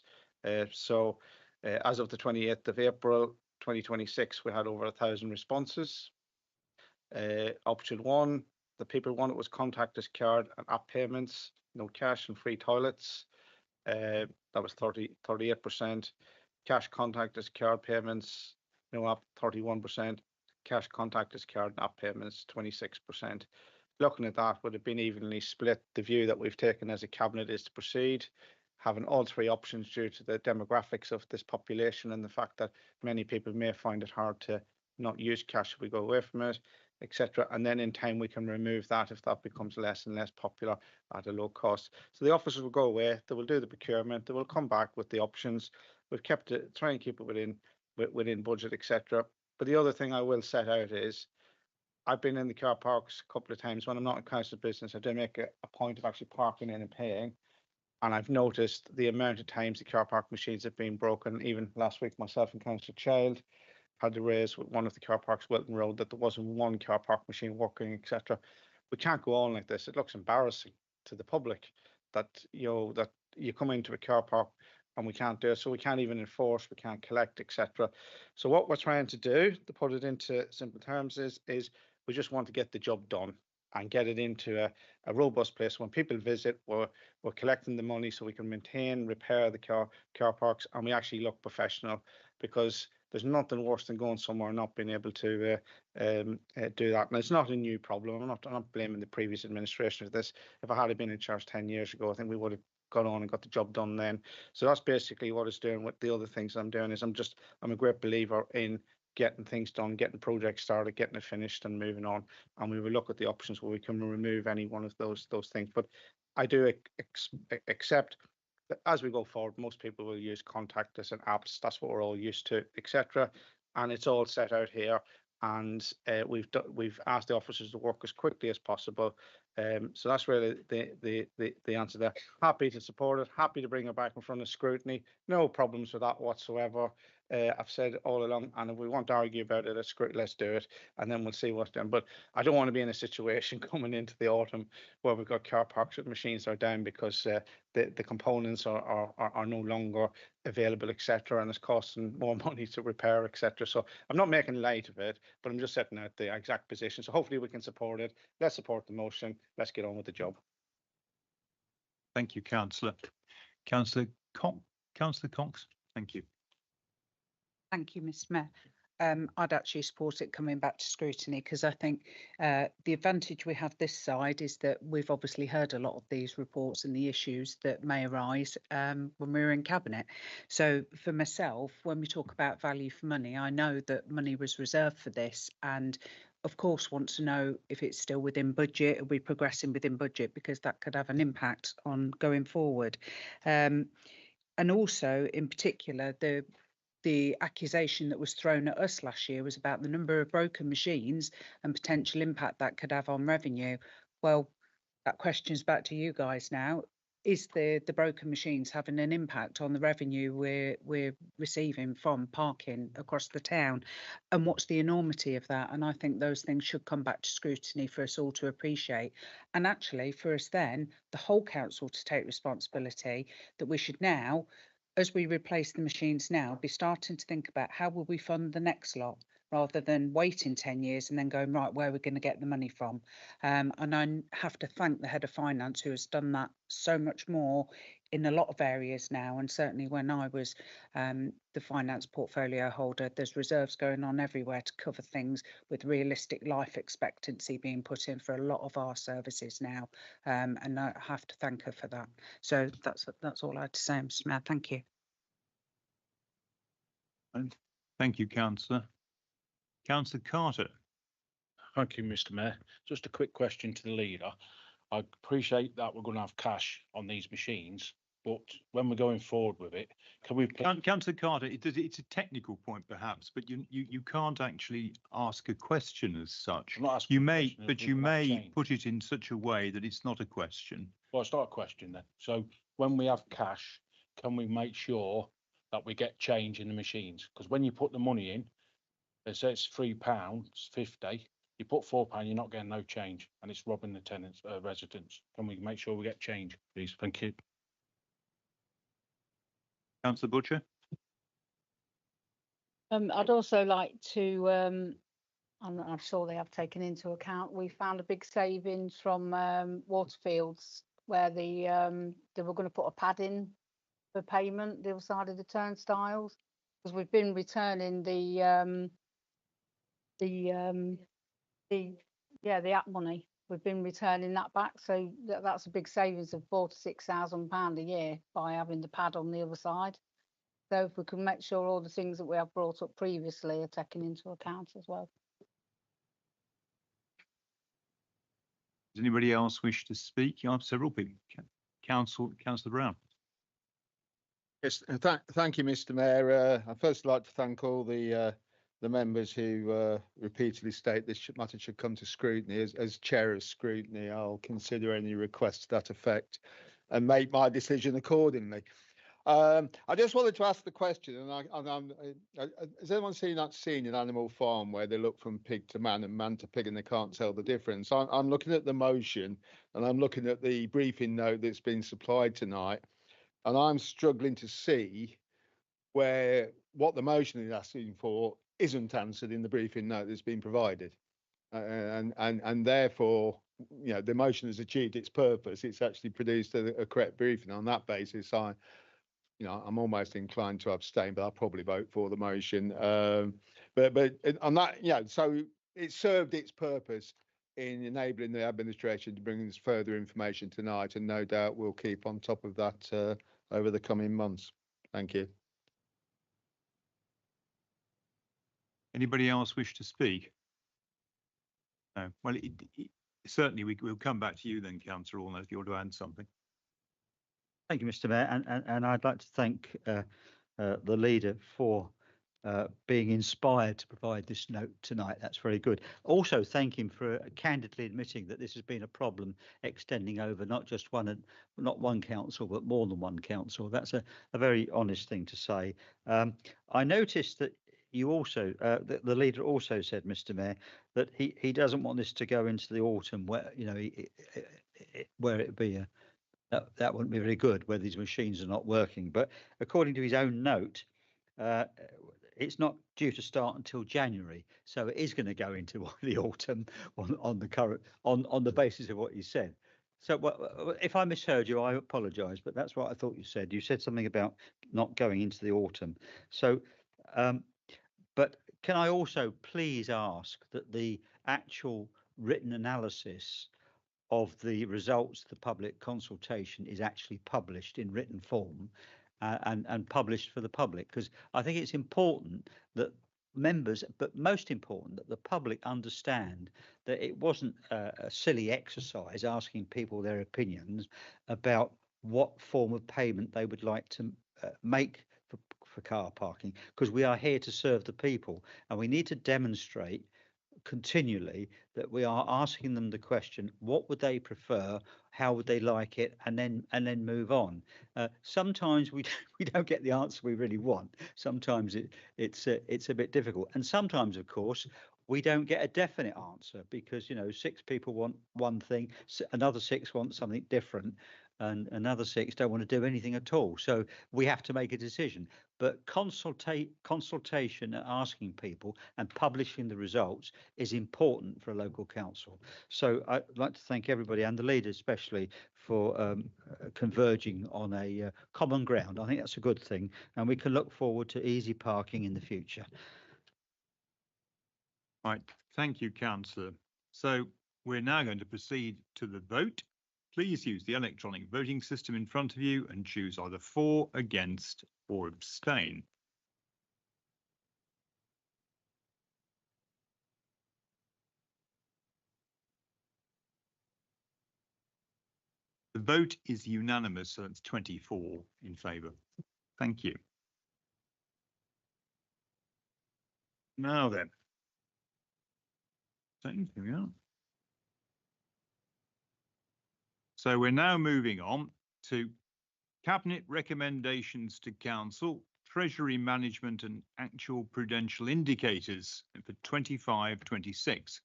So as of the 28th of April 2026, we had over 1,000 responses. Option 1, the people wanted was contactless card and app payments, no cash and free toilets. That was 38%. Cash contactless card payments, no app, 31%. Cash contactless card and app payments, 26%. Looking at that, would have been evenly split. The view that we've taken as a cabinet is to proceed having all three options due to the demographics of this population and the fact that many people may find it hard to not use cash if we go away from it, etc. And then in time we can remove that if that becomes less and less popular at a low cost. So the officers will go away, they will do the procurement, they will come back with the options. We've kept it, try and keep it within budget, etc. But the other thing I will set out is I've been in the car parks a couple of times when I'm not in council business. I do make a point of actually parking in and paying. And I've noticed the amount of times the car park machines have been broken. Even last week, myself and Councillor Child had to raise with one of the car parks, Wilton Road, that there wasn't one car park machine working, etc. We can't go on like this. It looks embarrassing to the public that that you come into a car park and we can't do it. So we can't even enforce, we can't collect, etc. So what we're trying to do, to put it into simple terms, is we just want to get the job done and get it into a robust place. When people visit, we're collecting the money so we can maintain, repair the car parks, and we actually look professional, because there's nothing worse than going somewhere and not being able to do that. And it's not a new problem. I'm not blaming the previous administration for this. If I had been in charge 10 years ago, I think we would have got on and got the job done then. So that's basically what it's doing. With the other things I'm doing is I'm a great believer in getting things done, getting projects started, getting it finished and moving on. And we will look at the options where we can remove any one of those things. But I do accept that as we go forward, most people will use contactless and apps. That's what we're all used to, etc. And it's all set out here. And we've asked the officers to work as quickly as possible. So that's really the answer there. Happy to support it. Happy to bring it back in front of scrutiny. No problems with that whatsoever. I've said all along, and if we want to argue about it, let's do it, and then we'll see what's done. But I don't want to be in a situation coming into the autumn where we've got car parks with machines are down because the components are no longer available, etc., and it's costing more money to repair, etc. So I'm not making light of it, but I'm just setting out the exact position. So hopefully we can support it. Let's support the motion. Let's get on with the job. Thank you, Councillor. Councillor Cox, thank you. Thank you, Mr. Mayor. I'd actually support it coming back to scrutiny because I think the advantage we have this side is that we've obviously heard a lot of these reports and the issues that may arise when we're in Cabinet. So for myself, when we talk about value for money, I know that money was reserved for this and of course want to know if it's still within budget, are we progressing within budget, because that could have an impact on going forward. And also in particular, the accusation that was thrown at us last year was about the number of broken machines and potential impact that could have on revenue. Well, that question's back to you guys now. Is the broken machines having an impact on the revenue we're receiving from parking across the town? And what's the enormity of that? And I think those things should come back to scrutiny for us all to appreciate. And actually for us then, the whole council to take responsibility that we should now, as we replace the machines now, be starting to think about how will we fund the next lot rather than waiting 10 years and then going, right, where are we going to get the money from? And I have to thank the head of finance who has done that so much more in a lot of areas now. And certainly when I was the finance portfolio holder, there's reserves going on everywhere to cover things with realistic life expectancy being put in for a lot of our services now. And I have to thank her for that. So that's all I had to say, Mr. Mayor. Thank you. Thank you, Councillor. Councillor Carter. Thank you, Mr. Mayor. Just a quick question to the leader. I appreciate that we're going to have cash on these machines, but when we're going forward with it, can we? Councillor Carter, it's a technical point perhaps, but you can't actually ask a question as such. You may, but you may put it in such a way that it's not a question. Well, it's not a question then. So when we have cash, can we make sure that we get change in the machines? Because when you put the money in, it says £3.50. You put £4, you're not getting no change, and it's robbing the tenants, residents. Can we make sure we get change, please? Thank you. Councillor Butcher. I'd also like to, I'm sure they have taken into account, we found a big savings from Waterfields where they were going to put a pad in for payment the other side of the turnstiles, because we've been returning the app money. We've been returning that back, so that's a big savings of £4,000 to £6,000 a year by having the pad on the other side. So if we can make sure all the things that we have brought up previously are taken into account as well. Does anybody else wish to speak? I have several people. Councillor Brown. Yes, thank you, Mr. Mayor. I'd first like to thank all the members who repeatedly state this matter should come to scrutiny. As chair of scrutiny, I'll consider any request to that effect and make my decision accordingly. I just wanted to ask the question, and has anyone seen that scene in Animal Farm where they look from pig to man and man to pig and they can't tell the difference? I'm looking at the motion and I'm looking at the briefing note that's been supplied tonight, and I'm struggling to see where what the motion is asking for isn't answered in the briefing note that's been provided, and therefore, you know, the motion has achieved its purpose. It's actually produced a correct briefing. On that basis, I'm almost inclined to abstain, but I'll probably vote for the motion. But on that, so it served its purpose in enabling the administration to bring us further information tonight, and no doubt we'll keep on top of that over the coming months. Thank you. Anybody else wish to speak? No. Well, certainly we'll come back to you then, Councillor Allnut, if you want to add something. Thank you, Mr. Mayor, and I'd like to thank the leader for being inspired to provide this note tonight. That's very good. Also, thank him for candidly admitting that this has been a problem extending over not one council, but more than one council. That's a very honest thing to say. I noticed that you also, the leader also said, Mr. Mayor, that he doesn't want this to go into the autumn where, where it be that wouldn't be very good where these machines are not working. But according to his own note, it's not due to start until January, so it is going to go into the autumn on the basis of what you said. So if I misheard you, I apologise, but that's what I thought you said. You said something about not going into the autumn. So, but can I also please ask that the actual written analysis of the results of the public consultation is actually published in written form and published for the public? Because I think it's important that members, but most important that the public understand that it wasn't a silly exercise asking people their opinions about what form of payment they would like to make for car parking, because we are here to serve the people and we need to demonstrate continually that we are asking them the question, what would they prefer, how would they like it, and then move on. Sometimes we don't get the answer we really want. Sometimes it's a bit difficult, and sometimes of course we don't get a definite answer because 6 people want one thing, another 6 want something different, and another 6 don't want to do anything at all. So we have to make a decision. But consultation and asking people and publishing the results is important for a local council. So I'd like to thank everybody, and the leaders especially, for converging on a common ground. I think that's a good thing, and we can look forward to easy parking in the future. Right, thank you, Councillor. So we're now going to proceed to the vote. Please use the electronic voting system in front of you and choose either for, against, or abstain. The vote is unanimous, so it's 24 in favour. Thank you. Now then. Here we are. So we're now moving on to Cabinet recommendations to Council, Treasury Management and Actual Prudential Indicators for 25-26.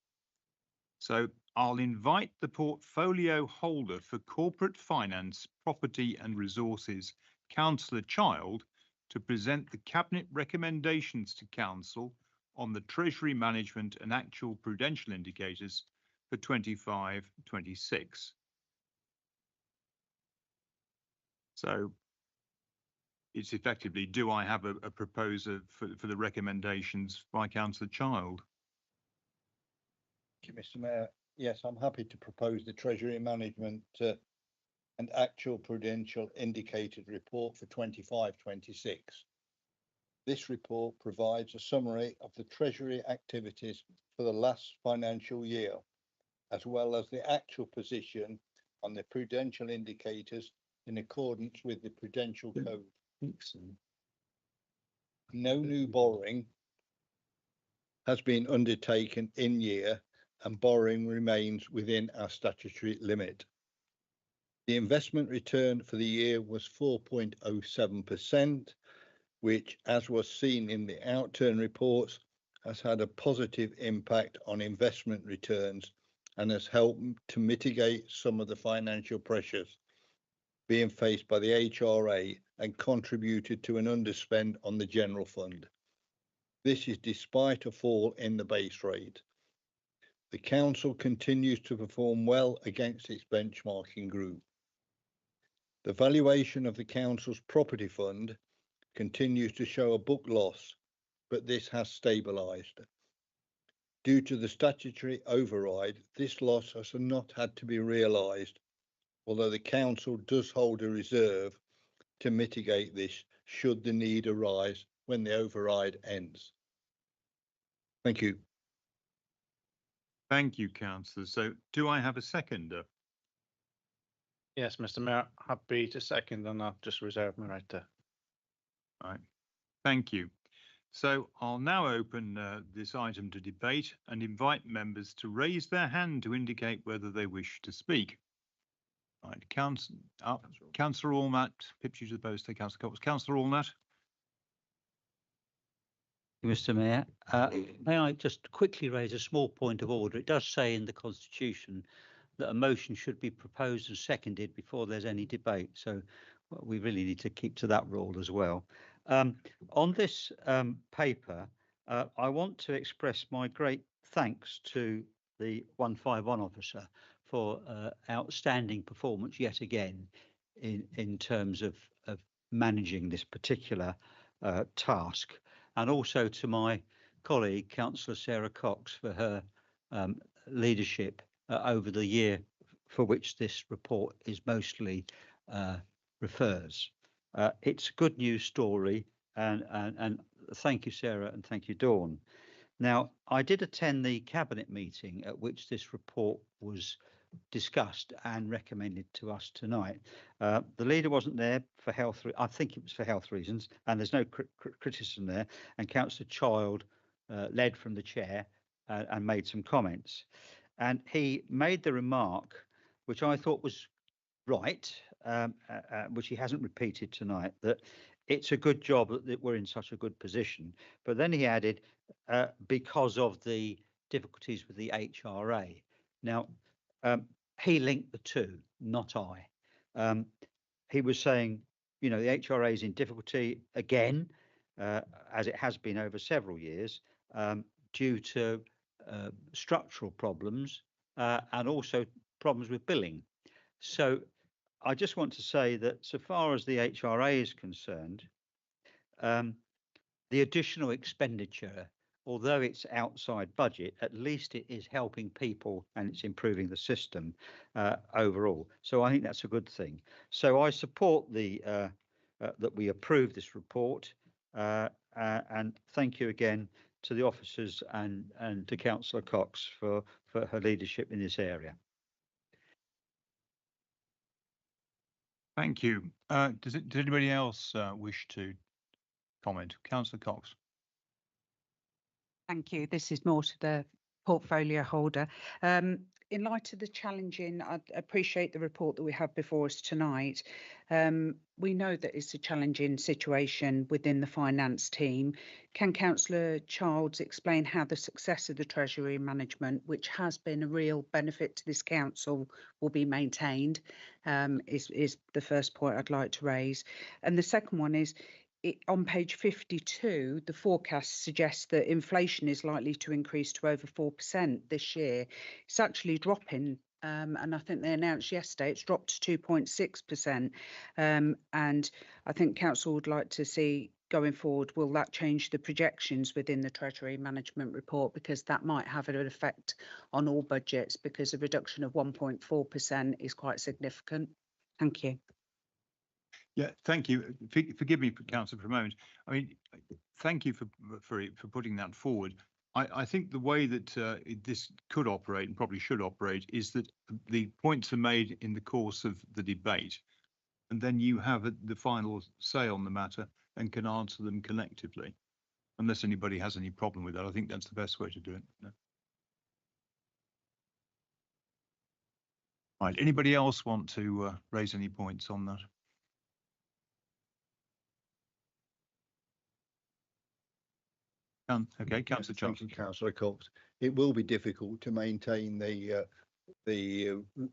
So I'll invite the portfolio holder for Corporate Finance, Property and Resources, Councillor Child, to present the Cabinet recommendations to Council on the Treasury Management and Actual Prudential Indicators for 25-26. So it's effectively, do I have a proposer for the recommendations by Councillor Child? Thank you, Mr. Mayor. Yes, I'm happy to propose the Treasury Management and Actual Prudential Indicated Report for 25-26. This report provides a summary of the Treasury activities for the last financial year, as well as the actual position on the prudential indicators in accordance with the Prudential Code. No new borrowing has been undertaken in year, and borrowing remains within our statutory limit. The investment return for the year was 4.07%, which, as was seen in the outturn reports, has had a positive impact on investment returns and has helped to mitigate some of the financial pressures being faced by the HRA and contributed to an underspend on the general fund. This is despite a fall in the base rate. The council continues to perform well against its benchmarking group. The valuation of the council's property fund continues to show a book loss, but this has stabilised. Due to the statutory override, this loss has not had to be realised, although the council does hold a reserve to mitigate this should the need arise when the override ends. Thank you. Thank you, Councillor. So do I have a seconder? Yes, Mr. Mayor, happy to second, and I'll just reserve my right to. Right. Thank you. So I'll now open this item to debate and invite members to raise their hand to indicate whether they wish to speak. Right, Councillor Allnut, pips you to the post there, Councillor Cox. Councillor Allnut. Mr. Mayor, may I just quickly raise a small point of order? It does say in the Constitution that a motion should be proposed and seconded before there's any debate. So we really need to keep to that rule as well. On this paper, I want to express my great thanks to the 151 officer for outstanding performance yet again in terms of managing this particular task, and also to my colleague, Councillor Sarah Cox, for her leadership over the year for which this report is mostly refers. It's a good news story, and thank you, Sarah, and thank you, Dawn. Now, I did attend the Cabinet meeting at which this report was discussed and recommended to us tonight. The leader wasn't there for health, I think it was for health reasons, and there's no criticism there, and Councillor Child led from the chair and made some comments. And he made the remark, which I thought was right, which he hasn't repeated tonight, that it's a good job that we're in such a good position. But then he added, because of the difficulties with the HRA. Now, he linked the two, not I. He was saying, you know, the HRA is in difficulty again, as it has been over several years, due to structural problems and also problems with billing. So I just want to say that so far as the HRA is concerned, the additional expenditure, although it's outside budget, at least it is helping people and it's improving the system overall. So I think that's a good thing. So I support the that we approve this report, and thank you again to the officers and to Councillor Cox for her leadership in this area. Thank you. Does anybody else wish to comment? Councillor Cox. Thank you. This is more to the portfolio holder. In light of the challenging, I appreciate the report that we have before us tonight. We know that it's a challenging situation within the finance team. Can Councillor Childs explain how the success of the Treasury management, which has been a real benefit to this council, will be maintained? Is the first point I'd like to raise. And the second one is, on page 52, the forecast suggests that inflation is likely to increase to over 4% this year. It's actually dropping, and I think they announced yesterday it's dropped to 2.6%. And I think Council would like to see going forward, will that change the projections within the Treasury Management Report, because that might have an effect on all budgets, because a reduction of 1.4% is quite significant. Thank you. Yeah, thank you. Forgive me, Councillor, for a moment. I mean, thank you for putting that forward. I think the way that this could operate and probably should operate is that the points are made in the course of the debate, and then you have the final say on the matter and can answer them collectively, unless anybody has any problem with that. I think that's the best way to do it. No. Right. Anybody else want to raise any points on that? Okay, Councillor Johnson. Thank you, Councillor Cox. It will be difficult to maintain the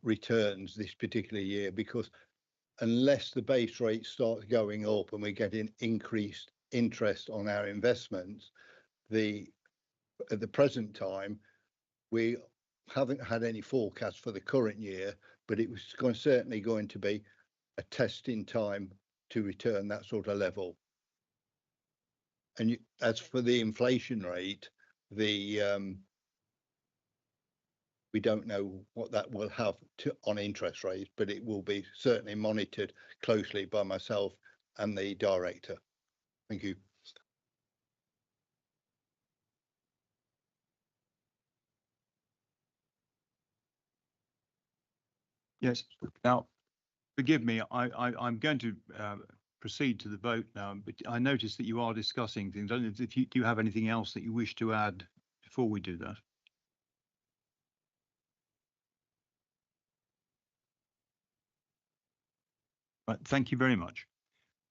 returns this particular year, because unless the base rate starts going up and we're getting increased interest on our investments, at the present time we haven't had any forecast for the current year, but it was certainly going to be a testing time to return that sort of level. And as for the inflation rate, we don't know what that will have on interest rates, but it will be certainly monitored closely by myself and the director. Thank you. Yes. Now, forgive me, I'm going to proceed to the vote now, but I notice that you are discussing things. I don't know if do you have anything else that you wish to add before we do that? Right, thank you very much.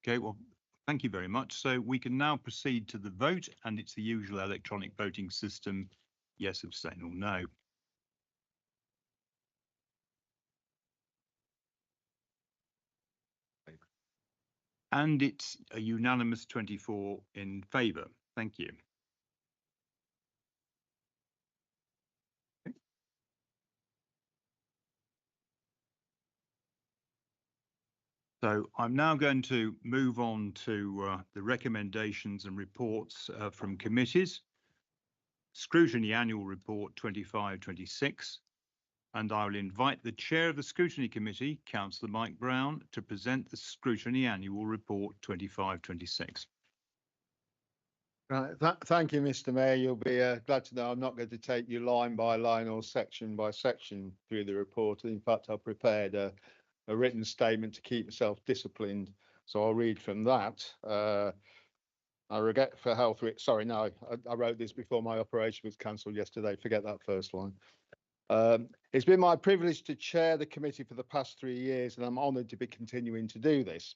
Okay, well, thank you very much. So we can now proceed to the vote, and it's the usual electronic voting system. Yes, abstain, or no. And it's a unanimous 24 in favour. Thank you. So I'm now going to move on to the recommendations and reports from committees. Scrutiny Annual Report 25-26. And I will invite the Chair of the Scrutiny Committee, Councillor Mike Brown, to present the Scrutiny Annual Report 25-26. Right, thank you, Mr. Mayor. You'll be glad to know I'm not going to take you line by line or section by section through the report. In fact, I've prepared a written statement to keep myself disciplined. So I'll read from that. I regret for health. Sorry, no, I wrote this before my operation was cancelled yesterday. Forget that first line. It's been my privilege to chair the committee for the past 3 years, and I'm honoured to be continuing to do this.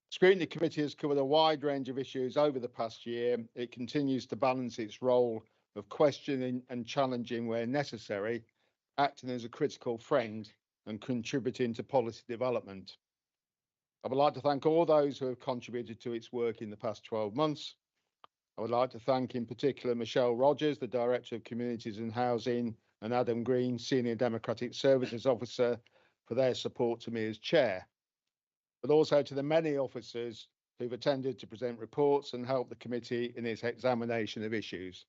Scrutiny Committee has covered a wide range of issues over the past year. It continues to balance its role of questioning and challenging where necessary, acting as a critical friend and contributing to policy development. I would like to thank all those who have contributed to its work in the past 12 months. I would like to thank in particular Michelle Rogers, the Director of Communities and Housing, and Adam Green, Senior Democratic Services Officer, for their support to me as Chair, but also to the many officers who've attended to present reports and help the committee in its examination of issues.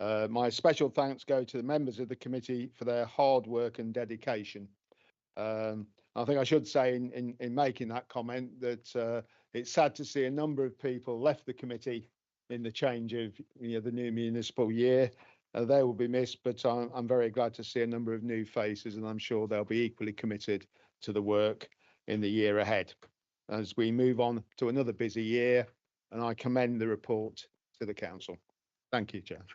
My special thanks go to the members of the committee for their hard work and dedication. I think I should say in making that comment that it's sad to see a number of people left the committee in the change of the new municipal year. They will be missed, but I'm very glad to see a number of new faces, and I'm sure they'll be equally committed to the work in the year ahead as we move on to another busy year, and I commend the report to the council. Thank you, Chair.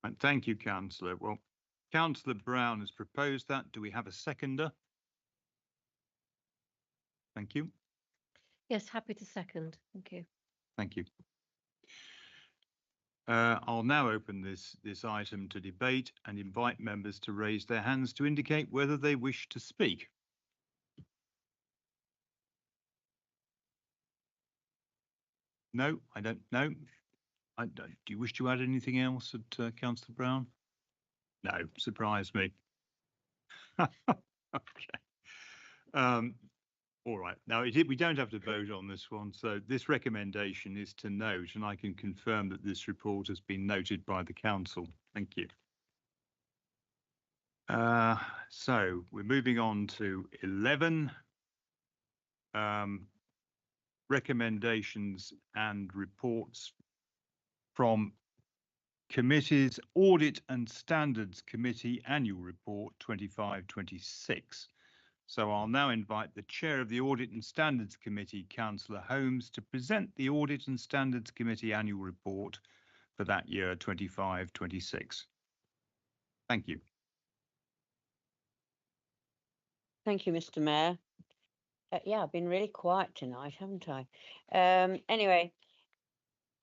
And thank you, Councillor. Well, Councillor Brown has proposed that. Do we have a seconder? Thank you. Yes, happy to second. Thank you. Thank you. I'll now open this item to debate and invite members to raise their hands to indicate whether they wish to speak. No, I don't know. Do you wish to add anything else at Councillor Brown? No, surprised me. Okay. All right. Now, we don't have to vote on this one. So this recommendation is to note, and I can confirm that this report has been noted by the council. Thank you. So we're moving on to 11. Recommendations and reports from committees. Audit and Standards Committee Annual Report 25-26. So I'll now invite the Chair of the Audit and Standards Committee, Councillor Holmes, to present the Audit and Standards Committee Annual Report for that year 25-26. Thank you. Thank you, Mr. Mayor. Yeah, I've been really quiet tonight, haven't I? Anyway,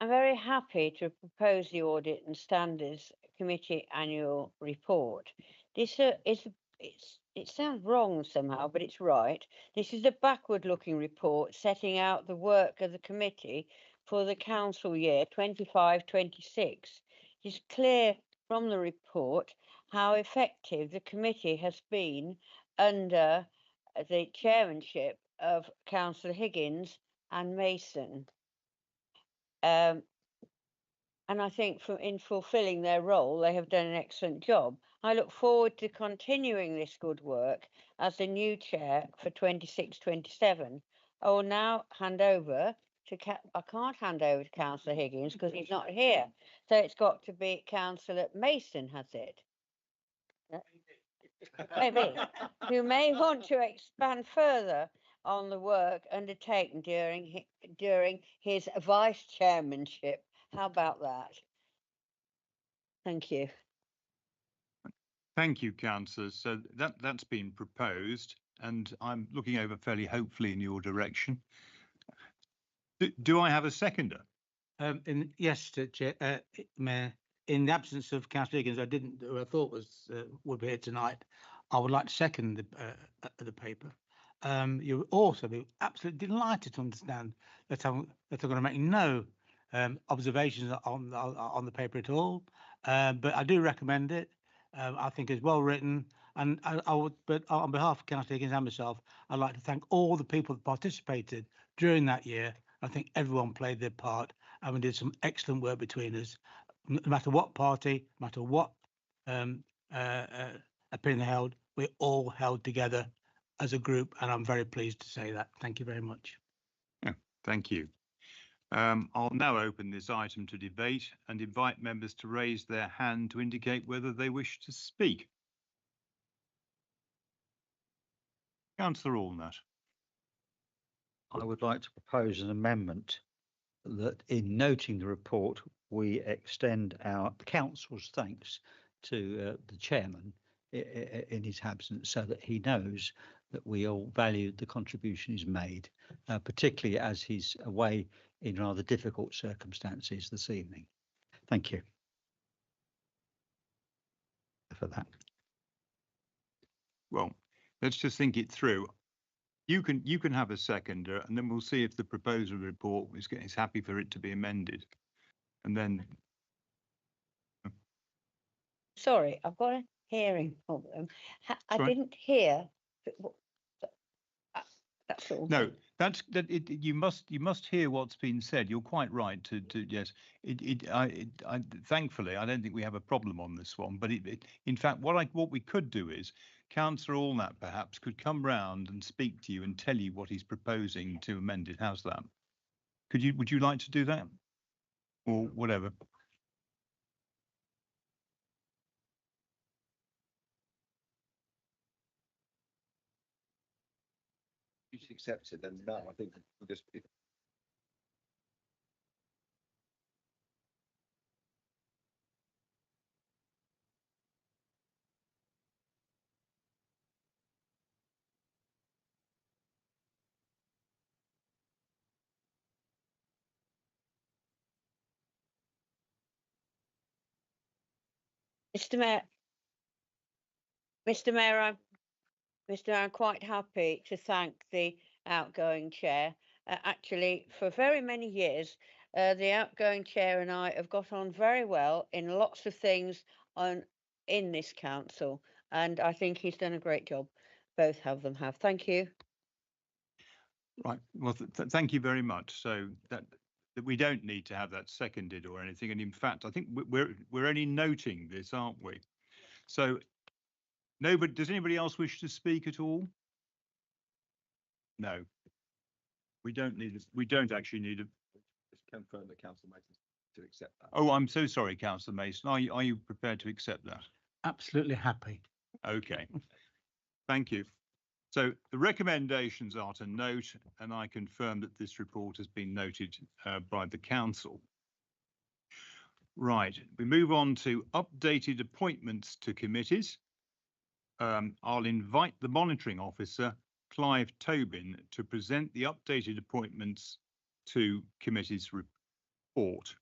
I'm very happy to propose the Audit and Standards Committee Annual Report. This it sounds wrong somehow, but it's right. This is a backward-looking report setting out the work of the committee for the council year 25-26. It's clear from the report how effective the committee has been under the chairmanship of Councillor Higgins and Mason. And I think in fulfilling their role, they have done an excellent job. I look forward to continuing this good work as the new chair for 26-27. I will now hand over to, I can't hand over to Councillor Higgins because he's not here. So it's got to be Councillor Mason, has it? Maybe, who may want to expand further on the work undertaken during his vice chairmanship. How about that? Thank you. Thank you, Councillor. So that's been proposed, and I'm looking over fairly hopefully in your direction. Do I have a seconder? Yes, Chair, Mayor. In the absence of Councillor Higgins, who I thought would be here tonight, I would like to second the paper. You'll also be absolutely delighted to understand that I'm going to make no observations on the paper at all, but I do recommend it. I think it's well written. And I would, but on behalf of Councillor Higgins and myself, I'd like to thank all the people that participated during that year. I think everyone played their part, and we did some excellent work between us. No matter what party, no matter what opinion they held, we all held together as a group, and I'm very pleased to say that. Thank you very much. Yeah, thank you. I'll now open this item to debate and invite members to raise their hand to indicate whether they wish to speak. Councillor Allnut. I would like to propose an amendment that in noting the report, we extend our council's thanks to the chairman in his absence, so that he knows that we all value the contribution he's made, particularly as he's away in rather difficult circumstances this evening. Thank you for that. Well, let's just think it through. You can have a seconder, and then we'll see if the proposal report is happy for it to be amended, and then. Sorry, I've got a hearing problem. I Sorry? didn't hear. That's all. No, you must hear what's been said. You're quite right to yes. Thankfully, I don't think we have a problem on this one. But in fact, what we could do is Councillor Allnut perhaps could come round and speak to you and tell you what he's proposing to amend it. How's that? Would you like to do that, or whatever? You just accept it, then no, I think we'll just. Mr. Mayor, I'm quite happy to thank the outgoing chair. Actually, for very many years, the outgoing chair and I have got on very well in lots of things in this council, and I think he's done a great job. Both of them have. Thank you. Right. Well, thank you very much. So that we don't need to have that seconded or anything. And in fact, I think we're only noting this, aren't we? So nobody, does anybody else wish to speak at all? No. We don't actually need a. Just confirm that Councillor Mason to accept that. Oh, I'm so sorry, Councillor Mason. Are you prepared to accept that? Absolutely happy. Okay. Thank you. So the recommendations are to note, and I confirm that this report has been noted by the council. Right, we move on to updated appointments to committees. I'll invite the monitoring officer, Clive Tobin, to present the updated appointments to committees report.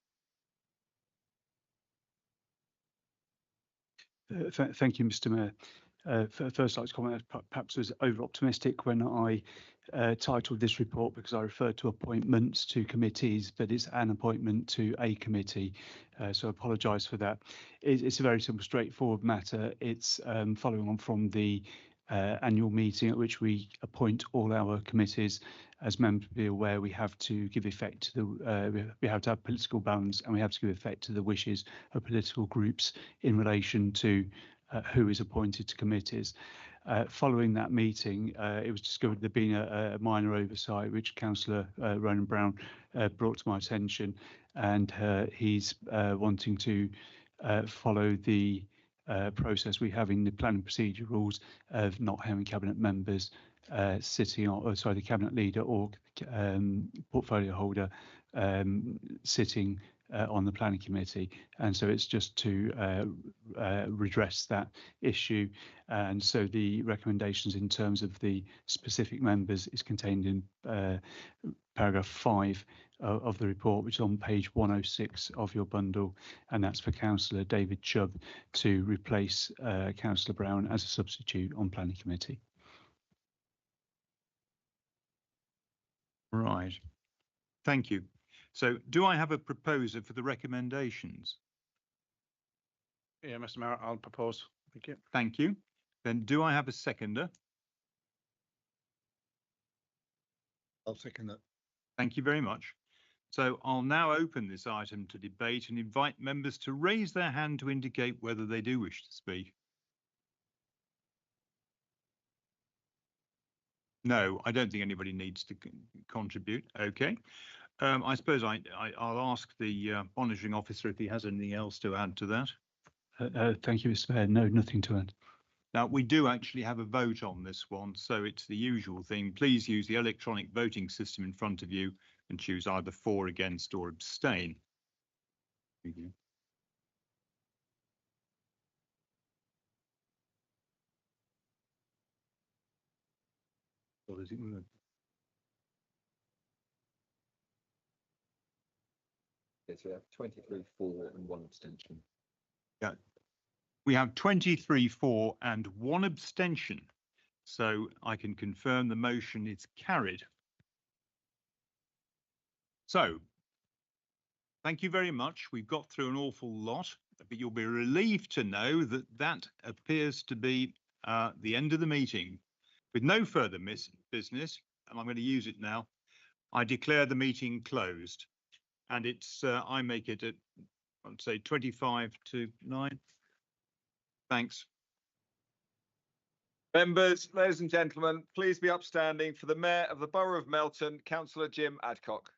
Thank you, Mr. Mayor. First, I'd like to comment perhaps I was over-optimistic when I titled this report, because I referred to appointments to committees, but it's an appointment to a committee. So I apologise for that. It's a very simple, straightforward matter. It's following on from the annual meeting at which we appoint all our committees. As members be aware, we have to give effect to the we have to have political balance, and we have to give effect to the wishes of political groups in relation to who is appointed to committees. Following that meeting, it was discovered there'd been a minor oversight, which Councillor Ronan Brown brought to my attention, and he's wanting to follow the process we have in the planning procedure rules of not having cabinet members sitting on, the cabinet leader or portfolio holder sitting on the planning committee, and so it's just to redress that issue. And so the recommendations in terms of the specific members is contained in paragraph 5 of the report, which is on page 106 of your bundle, and that's for Councillor David Chubb to replace Councillor Brown as a substitute on planning committee. Right, thank you. So do I have a proposer for the recommendations? Yeah, Mr. Mayor, I'll propose. Thank you. Thank you. Then do I have a seconder? I'll second that. Thank you very much. So I'll now open this item to debate and invite members to raise their hand to indicate whether they do wish to speak. No, I don't think anybody needs to contribute. Okay. I suppose I'll ask the monitoring officer if he has anything else to add to that. Thank you, Mr. Mayor. No, nothing to add. Now, we do actually have a vote on this one, so it's the usual thing. Please use the electronic voting system in front of you and choose either for, against, or abstain. Thank you. What does it work? Yes, we have 23 for and 1 abstention. Yeah. We have 23 for and 1 abstention. So I can confirm the motion is carried. So thank you very much. We've got through an awful lot, but you'll be relieved to know that that appears to be the end of the meeting. With no further business, and I'm going to use it now, I declare the meeting closed. And it's, I make it at, I'd say 25 to 9. Thanks. Members, ladies and gentlemen, please be upstanding for the Mayor of the Borough of Melton, Councillor Jim Adcock.